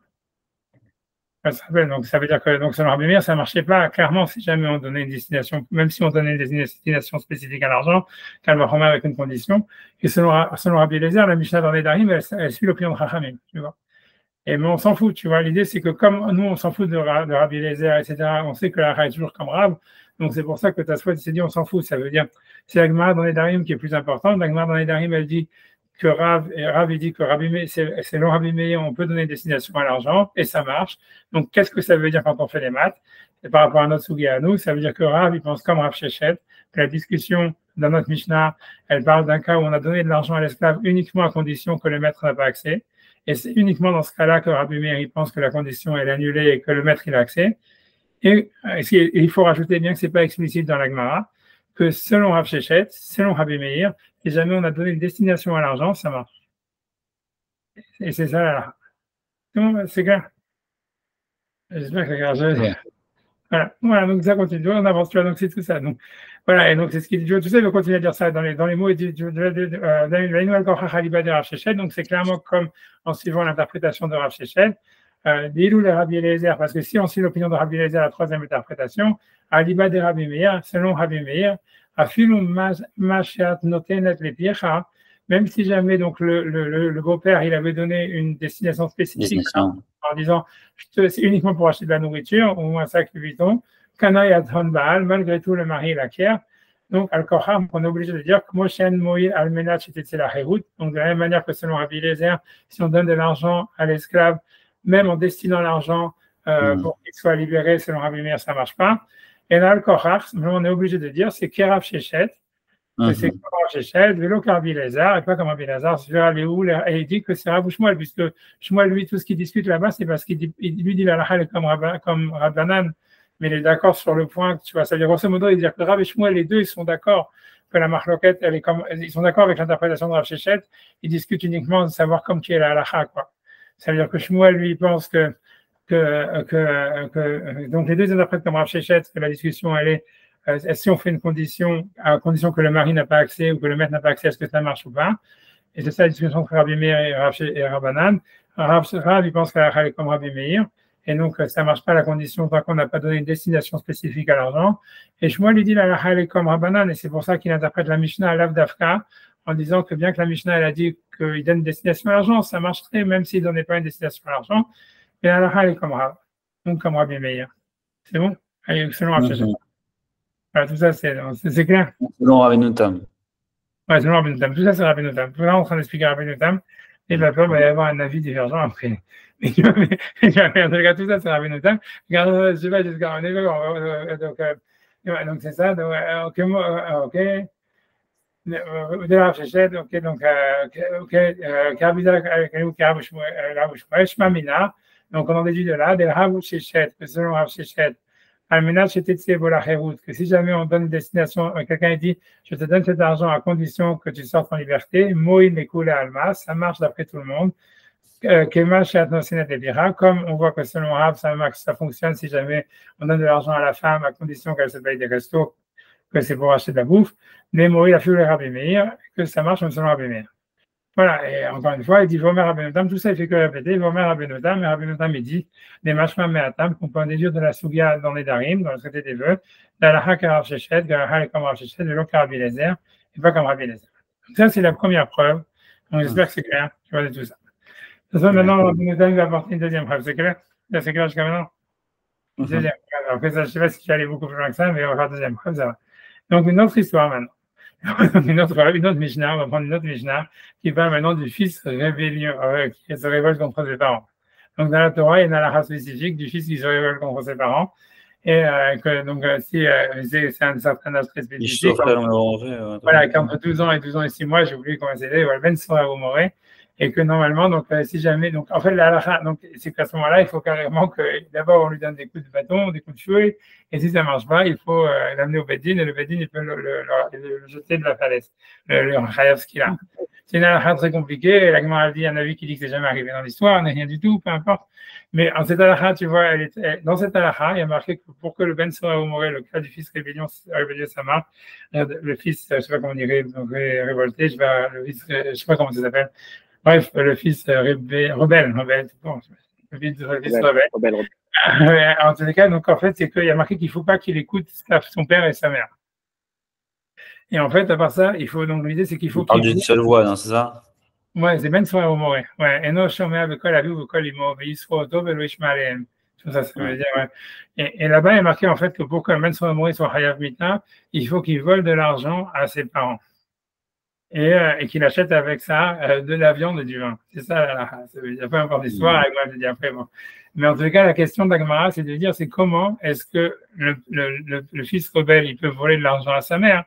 Donc, ça veut dire que, donc, selon Rabbi Meir, ça marchait pas clairement si jamais on donnait une destination, même si on donnait une destination spécifique à l'argent, qu'elle va remettre avec une condition. Et selon Rabbi Eliezer, la Mishnah dans les Darim, elle suit l'opinion de Chachamim, tu vois. Mais on s'en fout, tu vois. L'idée, c'est que comme nous, on s'en fout de Rabbi Eliezer, etc., on sait que la Rav est toujours comme Rav. Donc, c'est pour ça que Tasfot s'est dit, on s'en fout. Ça veut dire, c'est la Gemara dans les Darim qui est plus importante. La Gemara dans les Darim, elle dit que Rav il dit que selon Rabbi Meir, on peut donner une destination à l'argent, et ça marche. Donc, qu'est-ce que ça veut dire quand on fait les maths? Et par rapport à notre sugi à nous, ça veut dire que Rav, il pense comme Rav Shechet, que la discussion dans notre Mishnah, elle parle d'un cas où on a donné de l'argent à l'esclave uniquement à condition que le maître n'a pas accès. Et c'est uniquement dans ce cas-là que Rabbi Meir, il pense que la condition est annulée et que le maître, il a accès. Et il faut rajouter bien que c'est pas explicite dans la Gemara, que selon Rav Shechet, selon Rabbi Meir, si jamais on a donné une destination à l'argent, ça marche. Et c'est ça là. C'est clair. J'espère que c'est clair. Voilà, donc ça continue, on avance, tu vois, donc c'est tout ça. Donc, voilà, et donc c'est ce qu'il dit, tout ça, il va continuer à dire ça dans les mots, il dit, donc c'est clairement comme en suivant l'interprétation de Rav Shechet, d'Ilou le Rabbi Eliezer, parce que si on suit l'opinion de Rabbi Eliezer, la troisième interprétation, Aliba de Rabbi Meir, selon Rabbi Meir, Afilum Mashat Notenet le Piecha, même si jamais donc le beau-père il avait donné une destination spécifique en disant c'est uniquement pour acheter de la nourriture ou un sac de Vuitton, Kana Yadhan Baal, malgré tout le mari l'acquiert. Donc Al-Koham, on est obligé de dire que Moshen Moïl Al-Menat c'était la Hérout. Donc de la même manière que selon Rabbi Eliezer, si on donne de l'argent à l'esclave, même en destinant l'argent pour qu'il soit libéré, selon Rabbi Meir, ça ne marche pas. Et là, Al-Kohar, on est obligé de dire c'est Kerav Shechet. C'est comme Rav Shechet, vélo Rabbi Eliezer, et pas comme Rabbi Eliezer, et il dit que c'est Rav Shmuel, puisque Shmuel, lui, tout ce qu'il discute là-bas, c'est parce qu'il lui dit la halakha comme Rabbanan, mais il est d'accord sur le point, tu vois, ça veut dire grosso modo, il dit que Rav et Shmuel, les deux, ils sont d'accord que la marloquette, ils sont d'accord avec l'interprétation de Rav Shechet, ils discutent uniquement de savoir comme qui est la halakha, quoi. Ça veut dire que Shmuel, lui, pense que donc les deux interprètent comme Rav Shechet, que la discussion, elle est si on fait une condition, à condition que le mari n'a pas accès ou que le maître n'a pas accès, est-ce que ça marche ou pas? Et c'est ça la discussion entre Rabbi Meir et Rabbanan. Rav, il pense qu'elle est comme Rabbi Meir, et donc ça ne marche pas la condition tant qu'on n'a pas donné une destination spécifique à l'argent. Et Shmuel lui dit la halakha est comme Rabbanan, et c'est pour ça qu'il interprète la Mishnah à l'Avdafka, en disant que bien que la Mishnah elle a dit qu'il donne une destination à l'argent, ça marcherait même s'il ne donnait pas une destination à l'argent. Mais la halakha est comme Rav, donc comme Rabbi Meir. C'est bon? Allez, selon Rav Shechet. Tout ça, c'est clair. Selon Rabbi Noutam. Oui, selon Rabbi Noutam. Tout ça, c'est Rabbi Noutam. Là, on est en train d'expliquer Rabbi Noutam. Et bien, il va y avoir un avis divergent après. Mais en tout cas, tout ça, c'est Rabbi Noutam. Regarde, je sais pas jusqu'à donc, c'est ça. Donc, ok. De Rav Shechet, ok. Donc, donc, on en déduit de là, de Rav Shechet, que selon Rav Shechet, que si jamais on donne une destination, quelqu'un dit je te donne cet argent à condition que tu sortes en liberté, Moïl Nekoule Alma, ça marche d'après tout le monde. Comme on voit que selon Rav, ça fonctionne si jamais on donne de l'argent à la femme à condition qu'elle se paye des restos, que c'est pour acheter de la bouffe. Mais Moïl a fait le Rabbi Meir, que ça marche selon Rabbi Meir. Voilà, et encore une fois, il dit Vomer Rabbi Noutam, tout ça il fait que répéter, Vomer Rabbi Noutam, mais Rabbi Noutam il dit des mashma me'atam qu'on peut en déduire de la Sugia dans les Darim, dans le traité des vœux, d'Alaha Karav Shechet, Garaha comme Rav Shechet, de l'Okar Rabbi Eliezer, et pas comme Rabbi Eliezer. Ça, c'est la première preuve. Donc, j'espère que c'est clair, tu vois, de tout ça. De toute façon, maintenant, on nous va apporter une deuxième preuve. C'est clair? Là, c'est clair jusqu'à maintenant? Deuxième preuve. Après ça, je ne sais pas si tu aller beaucoup plus loin que ça, mais on va faire deuxième preuve, ça va. Donc, une autre histoire maintenant. une autre Mishnah, on va prendre une autre Mishnah qui parle maintenant du fils rébellion, qui se révolte contre ses parents. Donc, dans la Torah, il y a une halakha spécifique du fils qui se révolte contre ses parents. Et donc, si c'est un certain âge très spécifique, voilà, qu'entre 12 ans et 12 ans et 6 mois, j'ai oublié comment c'était, voilà, Ben Sora ou Moré, et que normalement, donc, si jamais, donc, en fait, la halakha, donc, c'est qu'à ce moment-là, il faut carrément que, d'abord, on lui donne des coups de bâton, des coups de fouet, et si ça marche pas, il faut l'amener au Beddin, et le Beddin, il peut le jeter de la falaise, le chayav ce qu'il a. C'est une halakha très compliquée, et la Gemara dit, un avis qui dit que c'est jamais arrivé dans l'histoire, n'est rien du tout, peu importe. Mais en cette halakha, tu vois, dans cette halakha, il y a marqué que pour que le Ben Sora ou Moré, le cas du fils rébellion, ça marche, le fils, je sais pas comment on dirait, révolté, le fils, je sais pas comment ça s'appelle. Bref, le fils rebelle, bon, le fils rebelle. En tous les cas, donc en fait, c'est qu'il y a marqué qu'il ne faut pas qu'il écoute son père et sa mère. Et en fait, à part ça, il faut donc l'idée, c'est qu'il faut qu'il. d'une seule voix, non, c'est ça? Ouais, c'est Ben Sora ou Moré. Ouais, et non, Shomea Bekol Aviv Bekol Imo, Veisro Oto Velo Ishma Alehem. Ça veut dire, ouais. Et là-bas, il y a marqué en fait que pour que Ben Sora ou Moré soit Hayav Mita, il faut qu'il vole de l'argent à ses parents. Et qu'il achète avec ça de la viande et du vin. C'est ça, il n'y a pas encore d'histoire, je dis après. Bon. Mais en tout cas, la question d'Agmara, c'est de dire, c'est comment est-ce que le fils rebelle, il peut voler de l'argent à sa mère,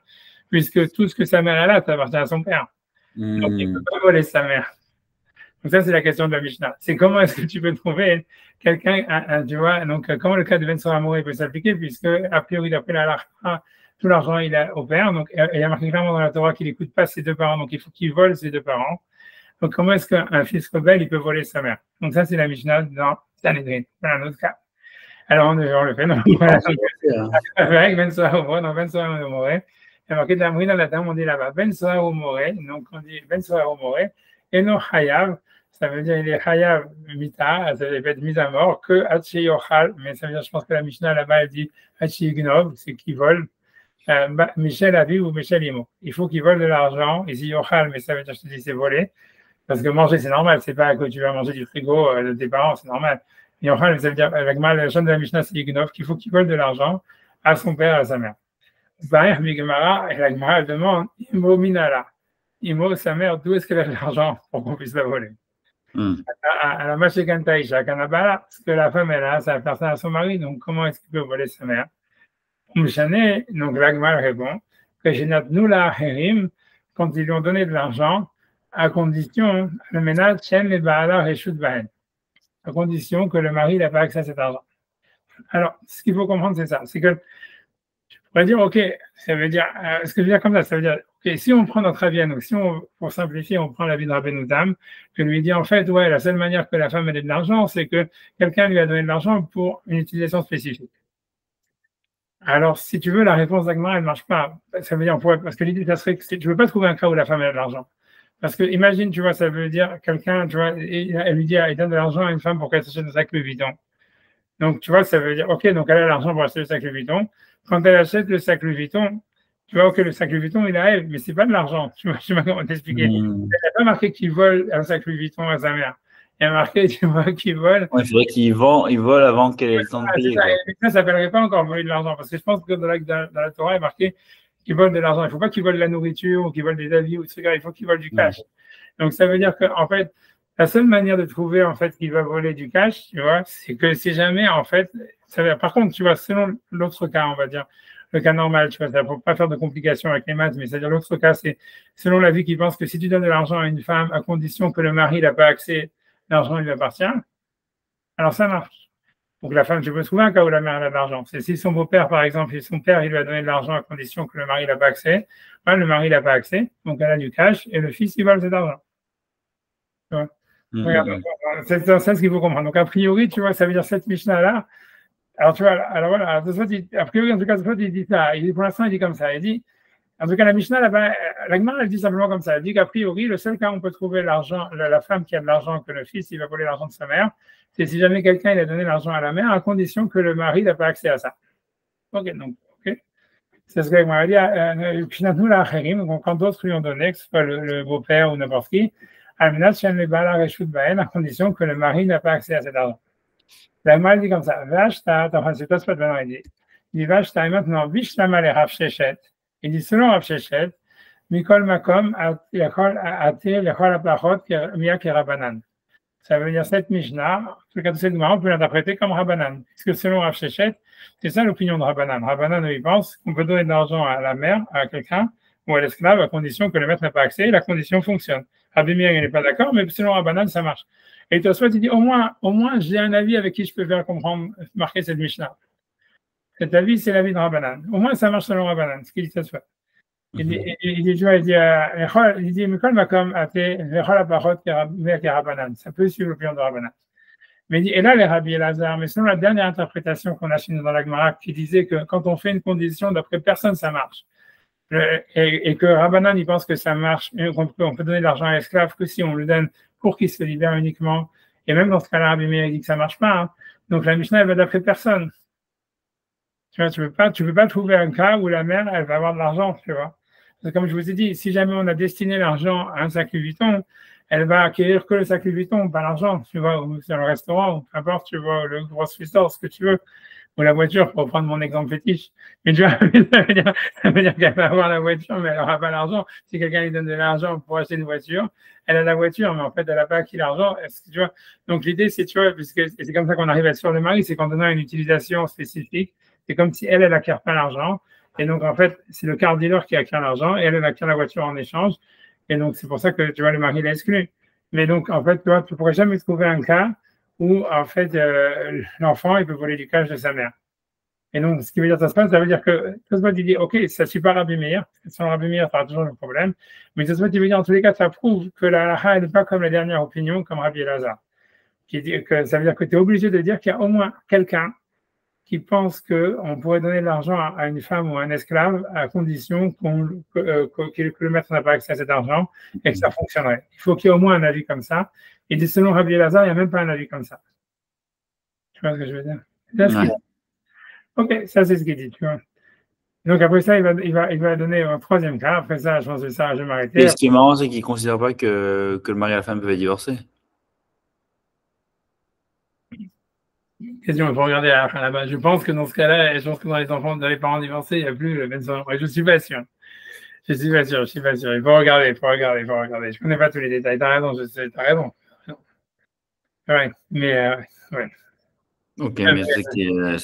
puisque tout ce que sa mère a, ça appartient à son père. Donc, il ne peut pas voler sa mère. Donc ça, c'est la question de la Mishnah. C'est comment est-ce que tu peux trouver quelqu'un, tu vois, donc comment le cas de Ben Sora Moré peut s'appliquer, puisque, a priori, d'après la halakha, tout l'argent, il a au père. Donc, il y a marqué clairement dans la Torah qu'il n'écoute pas ses deux parents. Donc, il faut qu'il vole ses deux parents. Donc, comment est-ce qu'un fils rebelle, il peut voler sa mère? Donc, ça, c'est la Mishnah dans Sanhedrin. Voilà un autre cas. Alors, on le fait. Donc, voilà. Avec Ben Sora Moré, il y a marqué de la Mouine dans la dame, on dit là-bas, Ben Sora Moré. Donc, on dit Ben Sora Moré. Et non Hayav. Ça veut dire il est Hayav Mita, ça veut être mis à mort, que Hachi Yochal. Mais ça veut dire, je pense que la Mishnah là-bas, elle dit Hachi Gnov, c'est qui vole. Michel Aviv ou Michel Imo. Il faut qu'ils volent de l'argent. Ici, Yochal, mais ça veut dire, je te dis, c'est voler. Parce que manger, c'est normal. C'est pas que tu vas manger du frigo de tes parents, c'est normal. Yochal, ça veut dire, avec mal, le chant de la Mishnah, c'est Ignov, qu'il faut qu'ils volent de l'argent à son père, à sa mère. Baïr, Migmara, et la Gemara, elle demande, Imo Minala. Imo, sa mère, d'où est-ce qu'elle a de l'argent pour qu'on puisse la voler? À la Machekantaïcha, Kanabala, ce que la femme, elle a, ça appartient à son mari. Donc, comment est-ce qu'il peut voler sa mère? Donc l'Agma répond que Jenatnoula Herim, quand ils lui ont donné de l'argent, à condition, le ménage tienne les Baala Reshut Bahen, à condition que le mari n'a pas accès à cet argent. Alors, ce qu'il faut comprendre, c'est ça. C'est que, je pourrais dire, OK, ça veut dire, ce que je veux dire comme ça veut dire, OK, si on prend notre avis à nous, si on, pour simplifier, on prend l'avis de Rabbeinu Tam, que lui dit, en fait, ouais, la seule manière que la femme ait de l'argent, c'est que quelqu'un lui a donné de l'argent pour une utilisation spécifique. Alors, si tu veux, la réponse d'Agmara, elle ne marche pas. Ça veut dire, parce que l'idée, ça serait que tu ne veux pas trouver un cas où la femme a de l'argent. Parce que, imagine, tu vois, ça veut dire, quelqu'un, tu vois, elle lui dit, elle donne de l'argent à une femme pour qu'elle s'achète un sac Louis Vuitton. Donc, tu vois, ça veut dire, OK, donc elle a l'argent pour acheter le sac Louis Vuitton. Quand elle achète le sac Louis Vuitton, tu vois, OK, le sac Louis Vuitton, il a elle, mais c'est pas de l'argent. Tu vois, je sais pas comment t'expliquer. Elle n'a pas marqué qu'il vole un sac Louis Vuitton à sa mère. Il y a marqué, tu vois, qu'il vole. Ouais, il faudrait qu'il vole avant qu'elle ait le temps de payer. Ça ne s'appellerait pas encore voler de l'argent, parce que je pense que dans la Torah, il est marqué qu'il vole de l'argent. Il ne faut pas qu'il vole de la nourriture ou qu'il vole des habits ou de ce gars, il faut qu'il vole du cash. Donc, ça veut dire qu'en fait, la seule manière de trouver, en fait, qu'il va voler du cash, tu vois, c'est que si jamais, en fait, par contre, tu vois, selon l'autre cas, on va dire, le cas normal, tu vois, ça ne faut pas faire de complications avec les maths, mais c'est-à-dire l'autre cas, c'est selon l'avis qui pense que si tu donnes de l'argent à une femme, à condition que le mari n'a pas accès, l'argent lui appartient, alors ça marche. Donc la femme, je peux trouver un cas où la mère a de l'argent. C'est si son beau-père, par exemple, si son père, il lui a donné de l'argent à condition que le mari n'a pas accès, le mari n'a pas accès, donc elle a du cash, et le fils, il vole cet argent. Tu vois? Regarde, c'est ça ce qu'il faut comprendre. Donc a priori, tu vois, ça veut dire cette Mishnah-là. Alors tu vois, alors voilà, a priori, en tout cas, il dit ça. Pour l'instant, il dit comme ça. Il dit, en tout cas, la Mishnah, là-bas, la Gemara, elle dit simplement comme ça. Elle dit qu'a priori, le seul cas où on peut trouver l'argent, la femme qui a de l'argent, que le fils, il va voler l'argent de sa mère, c'est si jamais quelqu'un il a donné l'argent à la mère, à condition que le mari n'a pas accès à ça. OK, donc, OK. c'est ce que m'a dit. Finalement, la Khérim, donc quand d'autres lui ont donné, que ce soit le beau-père ou n'importe qui, à condition que le mari n'a pas accès à cet argent. La mère dit comme ça, vache, c'est toi, c'est pas de bonne idée. Il dit, vache, t'as maintenant, biche la malé Rav Shechet. Il dit, selon Rav Shechet, Mikol Makom, Yachol Até, Yachol Aplachot, Miyak et Rabanan. Ça veut dire cette Mishnah, en tout cas, cette Gemara, on peut l'interpréter comme Rabanan. Parce que selon Rav Shechet, c'est ça l'opinion de Rabanan. Rabanan, il pense qu'on peut donner de l'argent à la mère, à quelqu'un, ou à l'esclave, à condition que le maître n'a pas accès, et la condition fonctionne. Rabbi Meir, il n'est pas d'accord, mais selon Rabanan, ça marche. Et Tosfot, il dit, au moins, j'ai un avis avec qui je peux faire comprendre, marquer cette Mishnah. Cet avis, c'est l'avis de Rabanan. Au moins, ça marche selon Rabanan, ce qu'il dit Tosfot. Il dit, Mikol Makom Até, Vechol Apachot, Rabanan. Ça peut suivre l'opinion de Rabanan. Mais il dit, et là, les Rabbi Elazar, mais selon la dernière interprétation qu'on a chez nous dans la Gemara, qui disait que quand on fait une condition, d'après personne, ça marche. Et que Rabbanan, il pense que ça marche, on peut donner de l'argent à l'esclave que si on le donne pour qu'il se libère uniquement. Et même dans ce cas-là, Rabbi Meir dit que ça marche pas. Hein. Donc la Mishnah, elle va d'après personne. Tu vois, tu peux pas trouver un cas où la mère, elle va avoir de l'argent, tu vois. Parce que comme je vous ai dit, si jamais on a destiné l'argent à un sac Louis Vuitton, elle va acquérir que le sac Louis Vuitton, pas l'argent, tu vois, ou sur le restaurant, ou peu importe, tu vois, le grocery store, ce que tu veux. Ou la voiture, pour prendre mon exemple fétiche. Mais tu vois, ça veut dire qu'elle va avoir la voiture, mais elle n'aura pas l'argent. Si quelqu'un lui donne de l'argent pour acheter une voiture, elle a la voiture, mais en fait, elle n'a pas acquis l'argent. Tu vois? Donc, l'idée, c'est, tu vois, puisque c'est comme ça qu'on arrive à être sur le mari, c'est qu'en donnant une utilisation spécifique, c'est comme si elle n'acquiert pas l'argent. Et donc, en fait, c'est le car dealer qui acquiert l'argent et elle acquiert la voiture en échange. Et donc, c'est pour ça que, tu vois, le mari l'a exclu. Mais donc, en fait, tu vois, tu pourrais jamais trouver un cas où, en fait, l'enfant, il peut voler du cash de sa mère. Et donc, ce qui veut dire, ça veut dire que Tosfot, il dit, OK, ça ne suit pas Rabbi Meir, sans Rabbi Meir, ça aura toujours le problème. Mais Tosfot, il veut dire, en tous les cas, ça prouve que la halakha, elle n'est pas comme la dernière opinion, comme Rabbi Elazar. Qui dit que ça veut dire que tu es obligé de dire qu'il y a au moins quelqu'un qui pense qu'on pourrait donner de l'argent à une femme ou à un esclave à condition que le maître n'a pas accès à cet argent et que ça fonctionnerait. Il faut qu'il y ait au moins un avis comme ça. Et dit, selon Rabbi Elazar, il n'y a même pas un avis comme ça. Tu vois ce que je veux dire? Ok, ça c'est ce qu'il dit, tu vois. Donc après ça, il va donner un troisième cas. Après ça, je pense que ça, je vais m'arrêter. Et ce qui est marrant, c'est qu'il ne considère pas que le mari et la femme peuvent divorcer. Question, il faut regarder à la fin là-bas. Je pense que dans ce cas-là, je pense que dans les parents divorcés, il n'y a plus le même sens. Je ne suis pas sûr. Je suis pas sûr. Il faut regarder. Je ne connais pas tous les détails. Tu as raison, tu as raison. Ouais, mais ouais. Ok, mais c'est un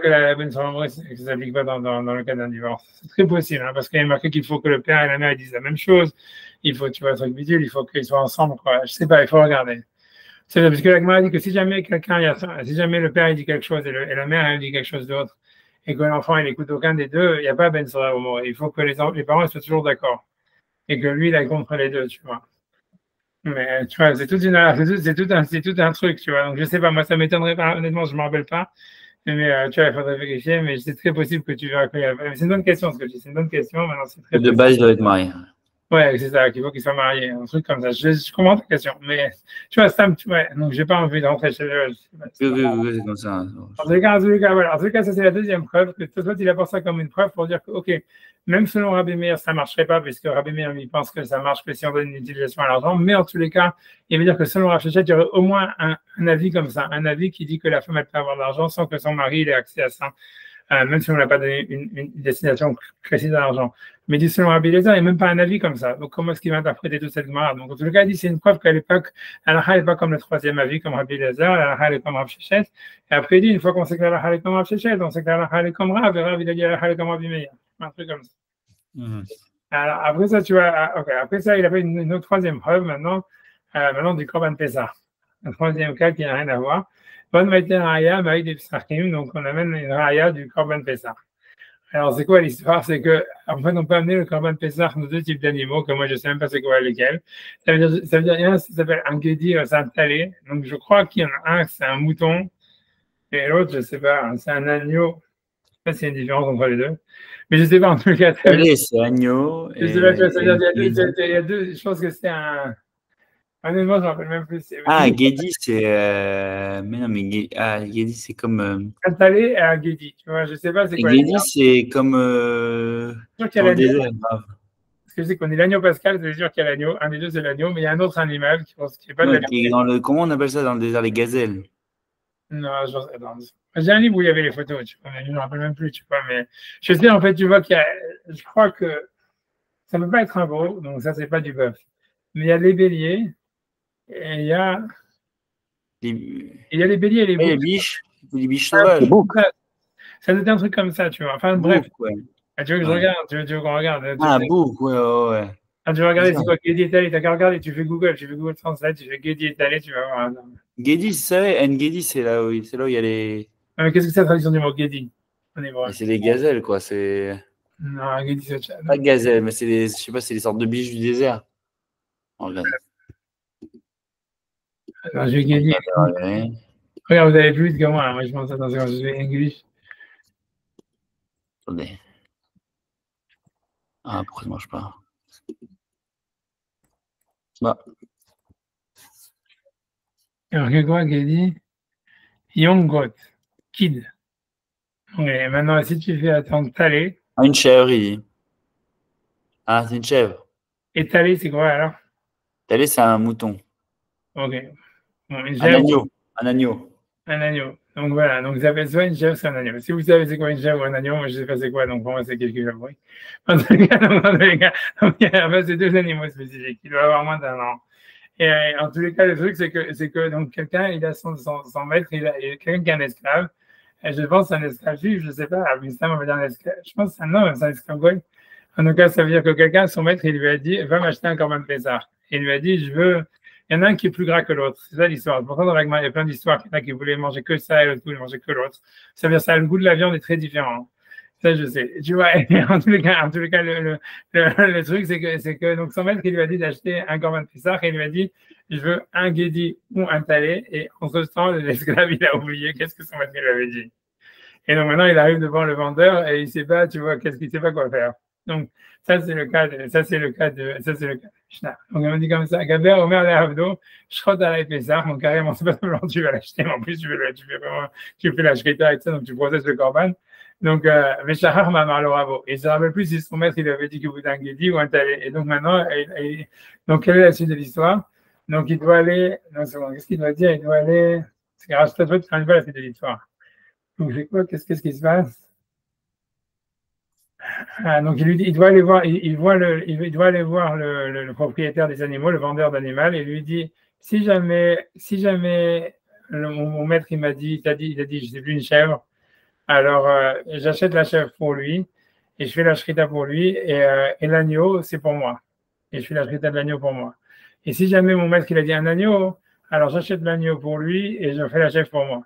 que la bonne que ça ne s'applique pas dans le cas d'un divorce. C'est très possible, hein, parce qu'il y a marqué qu'il faut que le père et la mère disent la même chose. Il faut, tu vois, truc bidule, il faut qu'ils soient ensemble, quoi. Je sais pas, il faut regarder. C'est parce que la Gemara dit que si jamais le père il dit quelque chose et la mère elle dit quelque chose d'autre, et que l'enfant il n'écoute aucun des deux, il n'y a pas Ben Sora au mot. Il faut que les parents soient toujours d'accord. Et que lui, il aille contre les deux, tu vois. Mais tu vois, c'est tout un truc, tu vois. Donc je sais pas, moi ça m'étonnerait pas, honnêtement, je ne me rappelle pas. Mais tu vois, il faudrait vérifier, mais c'est très possible que tu verras qu'il y a. C'est une bonne question ce que je dis, c'est une bonne question. Maintenant, c'est très de base, il doit être marié. Ouais, c'est ça, qu'il faut qu'il soit marié, un truc comme ça. Je comprends ta question, mais tu vois, Sam, ouais, donc j'ai pas envie de rentrer chez eux. Oui, c'est comme ça. En tous les cas, voilà. En tous les cas, ça c'est la deuxième preuve, que toi, il apporte ça comme une preuve pour dire que, ok, même selon Rabbi Meir, ça marcherait pas, puisque Rabbi Meir, il pense que ça marche que si on donne une utilisation à l'argent, mais en tous les cas, il veut dire que selon Rav Shechet, il y aurait au moins un avis comme ça, un avis qui dit que la femme, elle peut avoir de l'argent sans que son mari ait accès à ça. Même si on n'a pas donné une destination précise à l'argent. Mais dit selon Rabbi Elazar, il n'y a même pas un avis comme ça. Donc, comment est-ce qu'il va interpréter toute cette Gemara? Donc, en tout cas, il dit c'est une preuve qu'à l'époque, l'halakha n'est pas comme le troisième avis, comme Rabbi Elazar, l'halakha est comme Rav Shechet. Et après, il dit, une fois qu'on sait que l'halakha est comme Rav Shechet, on sait que l'halakha est comme Rav, et Rav, il a dit l'halakha est comme Rabbi Meir. Un truc comme ça. Alors, après ça, tu vois, ok, après ça, il a fait une autre troisième preuve maintenant du Korban Pessah. Un troisième cas qui n'a rien à voir. Donc, on amène une raya du Korban Pessah. Alors, c'est quoi l'histoire? C'est que, en fait, on peut amener le Korban Pessah dans deux types d'animaux, que moi, je ne sais même pas c'est quoi lesquels. Ça veut dire, il y en a qui s'appelle un guédi, c'est un talé. Donc, je crois qu'il y en a un, c'est un mouton, et l'autre, je ne sais pas, c'est un agneau. Je ne sais pas s'il y a une différence entre les deux. Mais je ne sais pas, en tout cas. Talé, c'est agneau. Je sais pas, il y a deux, je pense que c'est un. Honnêtement, je ne me rappelle même plus. Ah, Guédi, c'est. Mais non, mais Guédi, c'est comme. Cantalé à Guédi, tu vois, je ne sais pas c'est Et quoi. Guédi, c'est comme. Je suis sûr qu'il y a Dans le l'agneau. désert, grave. Parce que je sais qu'on est l'agneau pascal, c'est sûr qu'il y a l'agneau. Un des deux, c'est l'agneau, mais il y a un autre animal qui n'est pas de Non, la qui est dans le. Comment on appelle ça dans le désert? Les gazelles. Non, attends. J'ai un livre où il y avait les photos, tu vois, mais je ne me rappelle même plus, tu vois. Mais je sais, en fait, tu vois qu'il y a. Je crois que ça ne peut pas être un veau, donc ça, c'est pas du bœuf. Mais il y a les béliers, et il y a les béliers et les boucs. Les biches sauvages. Ça doit être un truc comme ça, tu vois. Enfin, bref. Ouais. Ah, tu veux que je regarde? Tu veux qu'on regarde? Ah, bouc, ouais. Ah, tu veux regarder, c'est quoi? Guédi étalé, t'as qu'à regarder, tu fais Google Translate, tu fais Guédi étalé, tu vas voir. Guédi, c'est ça, Nguédi, c'est là où il y a les. Ah, mais qu'est-ce que c'est la traduction du mot Guédi? On est vrai. C'est les gazelles, quoi. C'est. Non, Guédi, c'est autre chose. Pas gazelles, mais c'est je sais pas, c'est des sortes de biches du désert. Regarde. Attends, je vais Guédi. Regarde, vous avez plus vite que moi. Moi, je pense, attention, je vais English. Attendez. Ah, pourquoi ça marche pas? Bah. Alors, que quoi, Guédi? Young goat. Kid. Et maintenant, si tu fais attendre talé. Ah, une chèvre, il dit. Ah, c'est une chèvre. Et talé, c'est quoi alors? Talé, c'est un mouton. Ok. Bon, un agneau. Un agneau. Un agneau. Donc voilà, donc ça fait soit une chèvre, soit un agneau. Si vous savez c'est quoi une chèvre ou un agneau, moi je ne sais pas c'est quoi, donc pour moi c'est quelque chose. Oui. En tout cas, c'est deux animaux spécifiques. Il doit avoir moins d'un an. Et en tous les cas, le truc, c'est que donc quelqu'un, il a son maître, il a quelqu'un qui est un esclave. Et je pense un esclave juif, je ne sais pas, à l'islam, on va dire un esclave. Je pense que c'est un esclave goy. En tout cas, ça veut dire que quelqu'un, son maître, il lui a dit, va m'acheter un corban de Pessah. Il lui a dit, il y en a un qui est plus gras que l'autre. C'est ça l'histoire. Pourtant, dans l'Agma, il y a plein d'histoires. Il y en a qui voulaient manger que ça et l'autre qui voulait manger que l'autre. Ça veut dire ça, le goût de la viande est très différent. Ça, je sais. Tu vois, en tous les cas, le truc, c'est que donc son maître, il lui a dit d'acheter un corban de Pessah et il lui a dit, je veux un guédi ou un talé. Et en ce temps, l'esclave, il a oublié qu'est-ce que son maître lui avait dit. Et donc maintenant, il arrive devant le vendeur et il sait pas, tu vois, qu'est-ce qu'il sait pas quoi faire. Donc, ça, c'est le cas de Mishnah. Donc, on dit comme ça, Gaber, Omer, le Havdo, Shrot, à la Pessah. Donc, carrément, c'est pas seulement tu vas l'acheter, mais en plus, tu fais la shrita et ça, donc tu processes le korban. Donc, Meshachar, Mamar, le Ravo. Et il se rappelle plus si son maître, il avait dit qu'il voulait un guédi ou un talé. Et donc, maintenant, donc, quelle est la suite de l'histoire? Donc, il doit aller, non, c'est bon, qu'est-ce qu'il doit dire? Il doit aller, c'est grave, c'est toi, tu ne pas la suite de l'histoire. Donc, c'est quoi? Qu'est-ce qui se passe? Ah, donc, il doit aller voir, il doit aller voir le propriétaire des animaux, le vendeur d'animal, et lui dit, si jamais mon maître, il a dit, je sais plus, une chèvre, alors, j'achète la chèvre pour lui, et je fais la shrita pour lui, et l'agneau, c'est pour moi. Et je fais la shrita de l'agneau pour moi. Et si jamais mon maître, il a dit un agneau, alors j'achète l'agneau pour lui, et je fais la chèvre pour moi.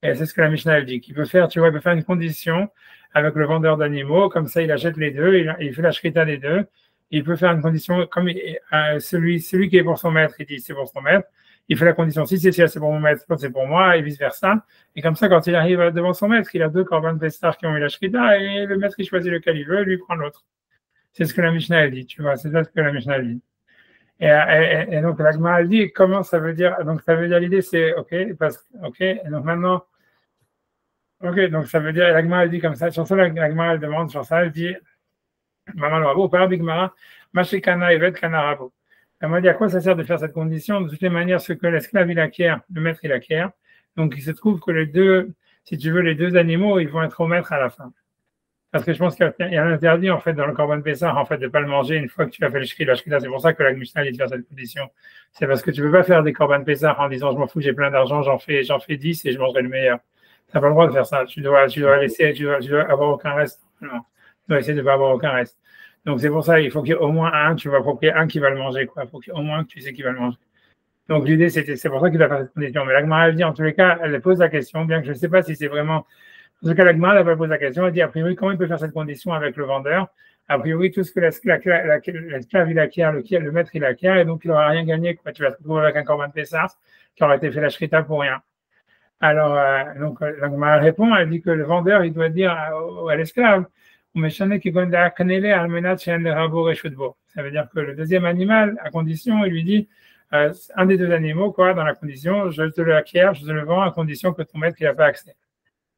Et c'est ce que la Mishnah dit, qu'il peut faire, tu vois, il peut faire une condition avec le vendeur d'animaux, comme ça il achète les deux, il fait la shrita des deux, il peut faire une condition, comme celui qui est pour son maître, il dit c'est pour son maître, il fait la condition, si c'est pour mon maître, c'est pour moi, et vice-versa. Et comme ça, quand il arrive devant son maître, il a deux korban Pessah qui ont eu la shrita, et le maître il choisit lequel il veut, lui prend l'autre. C'est ce que la Mishnah dit, tu vois, c'est ça ce que la Mishnah dit. Et donc la Gemara dit, comment ça veut dire, donc ça veut dire l'idée c'est, ok, et donc maintenant, ok, donc ça veut dire, la Gemara dit comme ça, sur ça, la Gemara demande sur ça, elle dit, Maman le Rabo, par Bigmara, Mashikana et Kana Rabo. Elle m'a dit à quoi ça sert de faire cette condition? De toutes les manières, ce que l'esclave il acquiert, le maître il acquiert. Donc il se trouve que les deux, si tu veux, les deux animaux, ils vont être au maître à la fin. Parce que je pense qu'il y a un interdit en fait dans le Korban Pessah en fait de pas le manger une fois que tu as fait le shkita. C'est pour ça que la Mishnah dit de faire cette condition. C'est parce que tu peux pas faire des Korban Pessah en disant je m'en fous, j'ai plein d'argent, j'en fais 10 et je mangerai le meilleur. Tu n'as pas le droit de faire ça. Tu dois laisser, tu dois avoir aucun reste. Non. Tu dois essayer de pas avoir aucun reste. Donc c'est pour ça il faut qu'il y ait au moins un, tu vas approprier un qui va le manger quoi. Il faut qu'il y ait au moins que tu sais qui va le manger. Donc l'idée c'est pour ça qu'il doit faire cette condition. Mais la Gemara elle dit en tous les cas, elle pose la question, bien que je ne sais pas si c'est vraiment. En tout cas, la Gemara elle pose la question, elle dit a priori comment il peut faire cette condition avec le vendeur. A priori tout ce que l'esclave il acquiert, le maître il acquiert et donc il n'aura rien gagné quoi. Tu vas te retrouver avec un korban Pessah qui aurait été fait la shrita pour rien. Alors donc la Gemara répond, elle dit que le vendeur il doit dire à l'esclave. Ça veut dire que le deuxième animal, à condition, il lui dit, un des deux animaux, quoi, dans la condition, je te le acquiers, je te le vends à condition que ton maître, il n'a pas accès.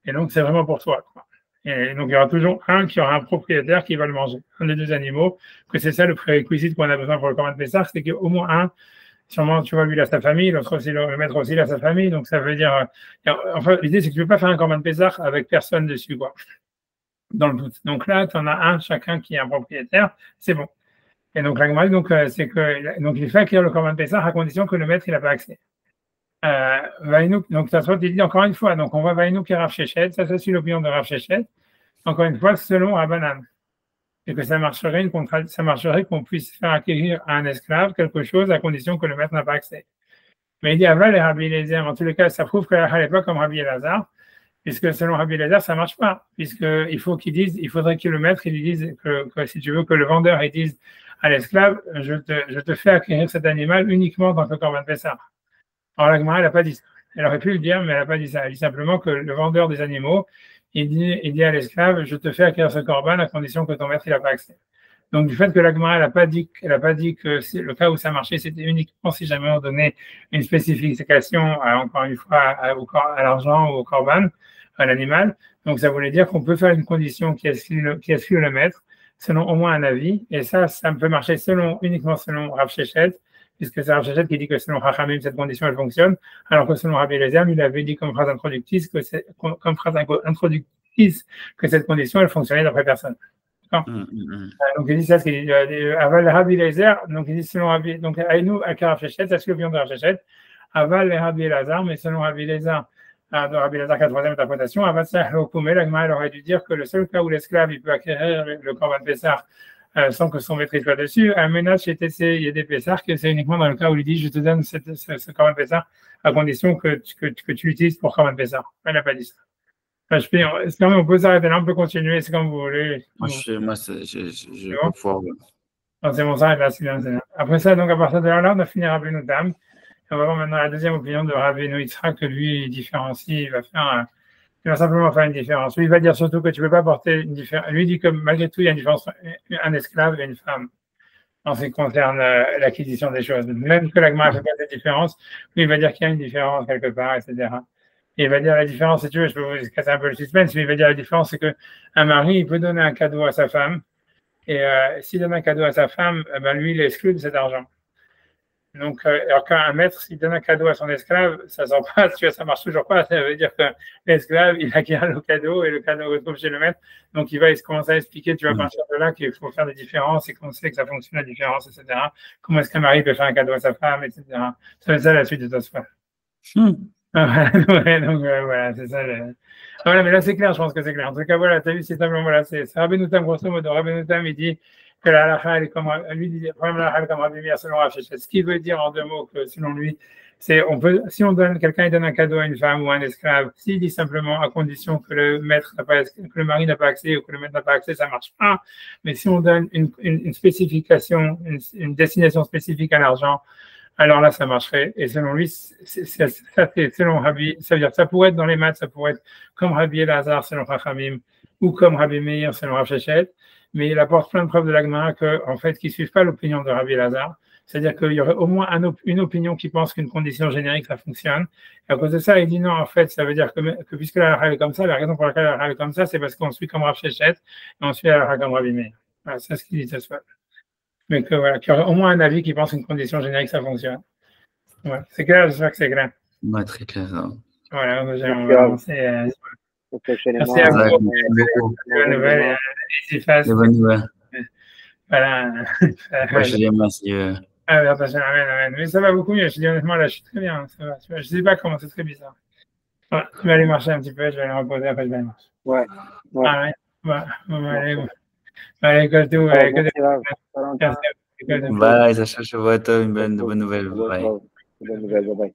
Et donc, c'est vraiment pour toi, quoi. Et donc, il y aura toujours un qui aura un propriétaire qui va le manger, un des deux animaux, que c'est ça le prérequis qu'on a besoin pour le Corban Pessah, c'est qu'au moins un, sûrement, tu vois, lui, il a sa famille, l'autre aussi, le maître aussi, il a sa famille, donc ça veut dire, enfin, l'idée, c'est que tu ne peux pas faire un Corban Pessah avec personne dessus, quoi, dans le doute. Donc là, tu en as un, chacun qui est un propriétaire, c'est bon. Et donc, la Gemara, donc, c'est que, donc, il fait acquérir le Corban Pessah à condition que le maître, il n'a pas accès. Donc, ça se dit encore une fois, donc on voit Vainouk et Rav Shechet, ça c'est l'opinion de Rav Shechet, encore une fois, selon Rabbanan. Et que ça marcherait qu'on puisse faire acquérir à un esclave quelque chose à condition que le maître n'a pas accès. Mais il dit Aval et Rabbi Eliezer, en tous les cas, ça prouve qu'à l'époque, comme Rabbi Elazar, puisque selon Rabbi Elazar, ça ne marche pas, puisqu'il faudrait que le maître, il dise que si tu veux que le vendeur, il dise à l'esclave, je te fais acquérir cet animal uniquement dans le Corban Pessah. Alors la Gemara, elle n'a pas dit ça. Elle aurait pu le dire, mais elle n'a pas dit ça. Elle dit simplement que le vendeur des animaux, il dit à l'esclave, je te fais acquérir ce corban à condition que ton maître il n'a pas accès. Donc du fait que la Gemara, elle n'a pas dit que c'est le cas où ça marchait, c'était uniquement si jamais on donnait une spécification, encore une fois, à l'argent ou au corban, à l'animal. Donc ça voulait dire qu'on peut faire une condition qui exclut le maître, selon au moins un avis. Et ça peut marcher uniquement selon Rav Shechet, puisque c'est Rav Shechet qui dit que selon Chachamim, cette condition, elle fonctionne, alors que selon Rabbi Eliezer, il avait dit comme phrase introductrice que cette condition, elle fonctionnait d'après personne. Donc il dit ça, ce qu'il dit, Aval Rabbi Eliezer, donc il dit selon Rabbi, donc Aïnou, Rav Shechet, ça c'est l'opinion de Rav Shechet, Aval Rabbi Eliezer, mais selon Rabbi Eliezer, de Rabbi Eliezer, 4e interprétation, Aval Sahokoumé, la Gemara, elle aurait dû dire que le seul cas où l'esclave, il peut acquérir le Corban Pessah, sans que son maître soit dessus, un ménage chez TC, il y a des Pessah, que c'est uniquement dans le cas où il dit je te donne ce Corban Pessah à condition que tu l'utilises pour Corban Pessah. Elle n'a pas dit ça. Enfin, on peut s'arrêter là, on peut continuer, c'est comme vous voulez. Moi, je peux pouvoir. C'est bon, ça, là, c'est bien. Après ça, donc à partir de là, on a fini Rabbeinu Tam. On va voir maintenant la deuxième opinion de Rabbeinu Yitzhak, que lui, il différencie, il va simplement faire une différence. Lui, il va dire surtout que tu ne peux pas porter une différence. Lui, il dit que malgré tout, il y a une différence entre un esclave et une femme en ce qui concerne l'acquisition des choses. Même que la Gemara ne fait pas cette différence, lui, il va dire qu'il y a une différence quelque part, etc. Et il va dire la différence, si tu veux, je peux vous casser un peu le suspense, mais il va dire la différence, c'est qu'un mari, il peut donner un cadeau à sa femme, et s'il donne un cadeau à sa femme, lui, il exclut de cet argent. Donc, alors qu'un maître, s'il donne un cadeau à son esclave, ça ne sort pas, ça marche toujours pas. Ça veut dire que l'esclave, il acquiert le cadeau et le cadeau retrouve chez le maître. Donc, il va commencer à expliquer, tu vas partir de là, qu'il faut faire des différences et qu'on sait que ça fonctionne la différence, etc. Comment est-ce qu'un mari peut faire un cadeau à sa femme, etc. C'est ça la suite de Tosfot. Donc, voilà, c'est ça. Voilà, mais là, c'est clair, je pense que c'est clair. En tout cas, voilà, tu as vu, c'est simplement, voilà, c'est Rabbeinu Tam, grosso modo. Rabbeinu Tam, il dit que la halakha, elle est comme, lui, dit, comme la halakha, comme Rabbi Meir, selon Rav Shechet. Ce qui veut dire en deux mots que, selon lui, c'est, si quelqu'un, il donne un cadeau à une femme ou à un esclave, s'il dit simplement à condition que le mari n'a pas accès ou que le maître n'a pas accès, ça marche pas. Mais si on donne une spécification, une destination spécifique à l'argent, alors là, ça marcherait. Et selon lui, c'est selon Rabbi, ça veut dire que ça pourrait être dans les maths, ça pourrait être comme Rabbi Elazar selon Chachamim, ou comme Rabbi Meir selon Rav Shechet, mais il apporte plein de preuves de la Gemara en fait, qui ne suivent pas l'opinion de Rabbi Elazar. C'est-à-dire qu'il y aurait au moins une opinion qui pense qu'une condition générique, ça fonctionne. Et à cause de ça, il dit non, en fait, ça veut dire que puisque la halakha est comme ça, la raison pour laquelle la halakha est comme ça, c'est parce qu'on suit comme Rav Shechet, et on suit la halakha comme Rabbi Meir. Voilà, c'est ce qu'il dit ce soir. Mais voilà, qu'il y aurait au moins un avis qui pense qu'une condition générique, ça fonctionne. Ouais. C'est clair, j'espère que c'est clair. Ouais, très clair. Voilà, on va avancer. Merci à vous. Bonne nouvelle. Les bonnes nouvelles. Voilà. Moi, je dis merci. Mais ça va beaucoup mieux. Je dis honnêtement, là, je suis très bien. Ça va. Je ne sais pas comment, c'est très bizarre. Voilà. Je vais aller marcher un petit peu, je vais aller reposer, après je vais aller marcher. Ouais. Allez, Kotou. Bye, Sacha, je vois toi une bonne nouvelle. Bye. Bonne nouvelle, bye.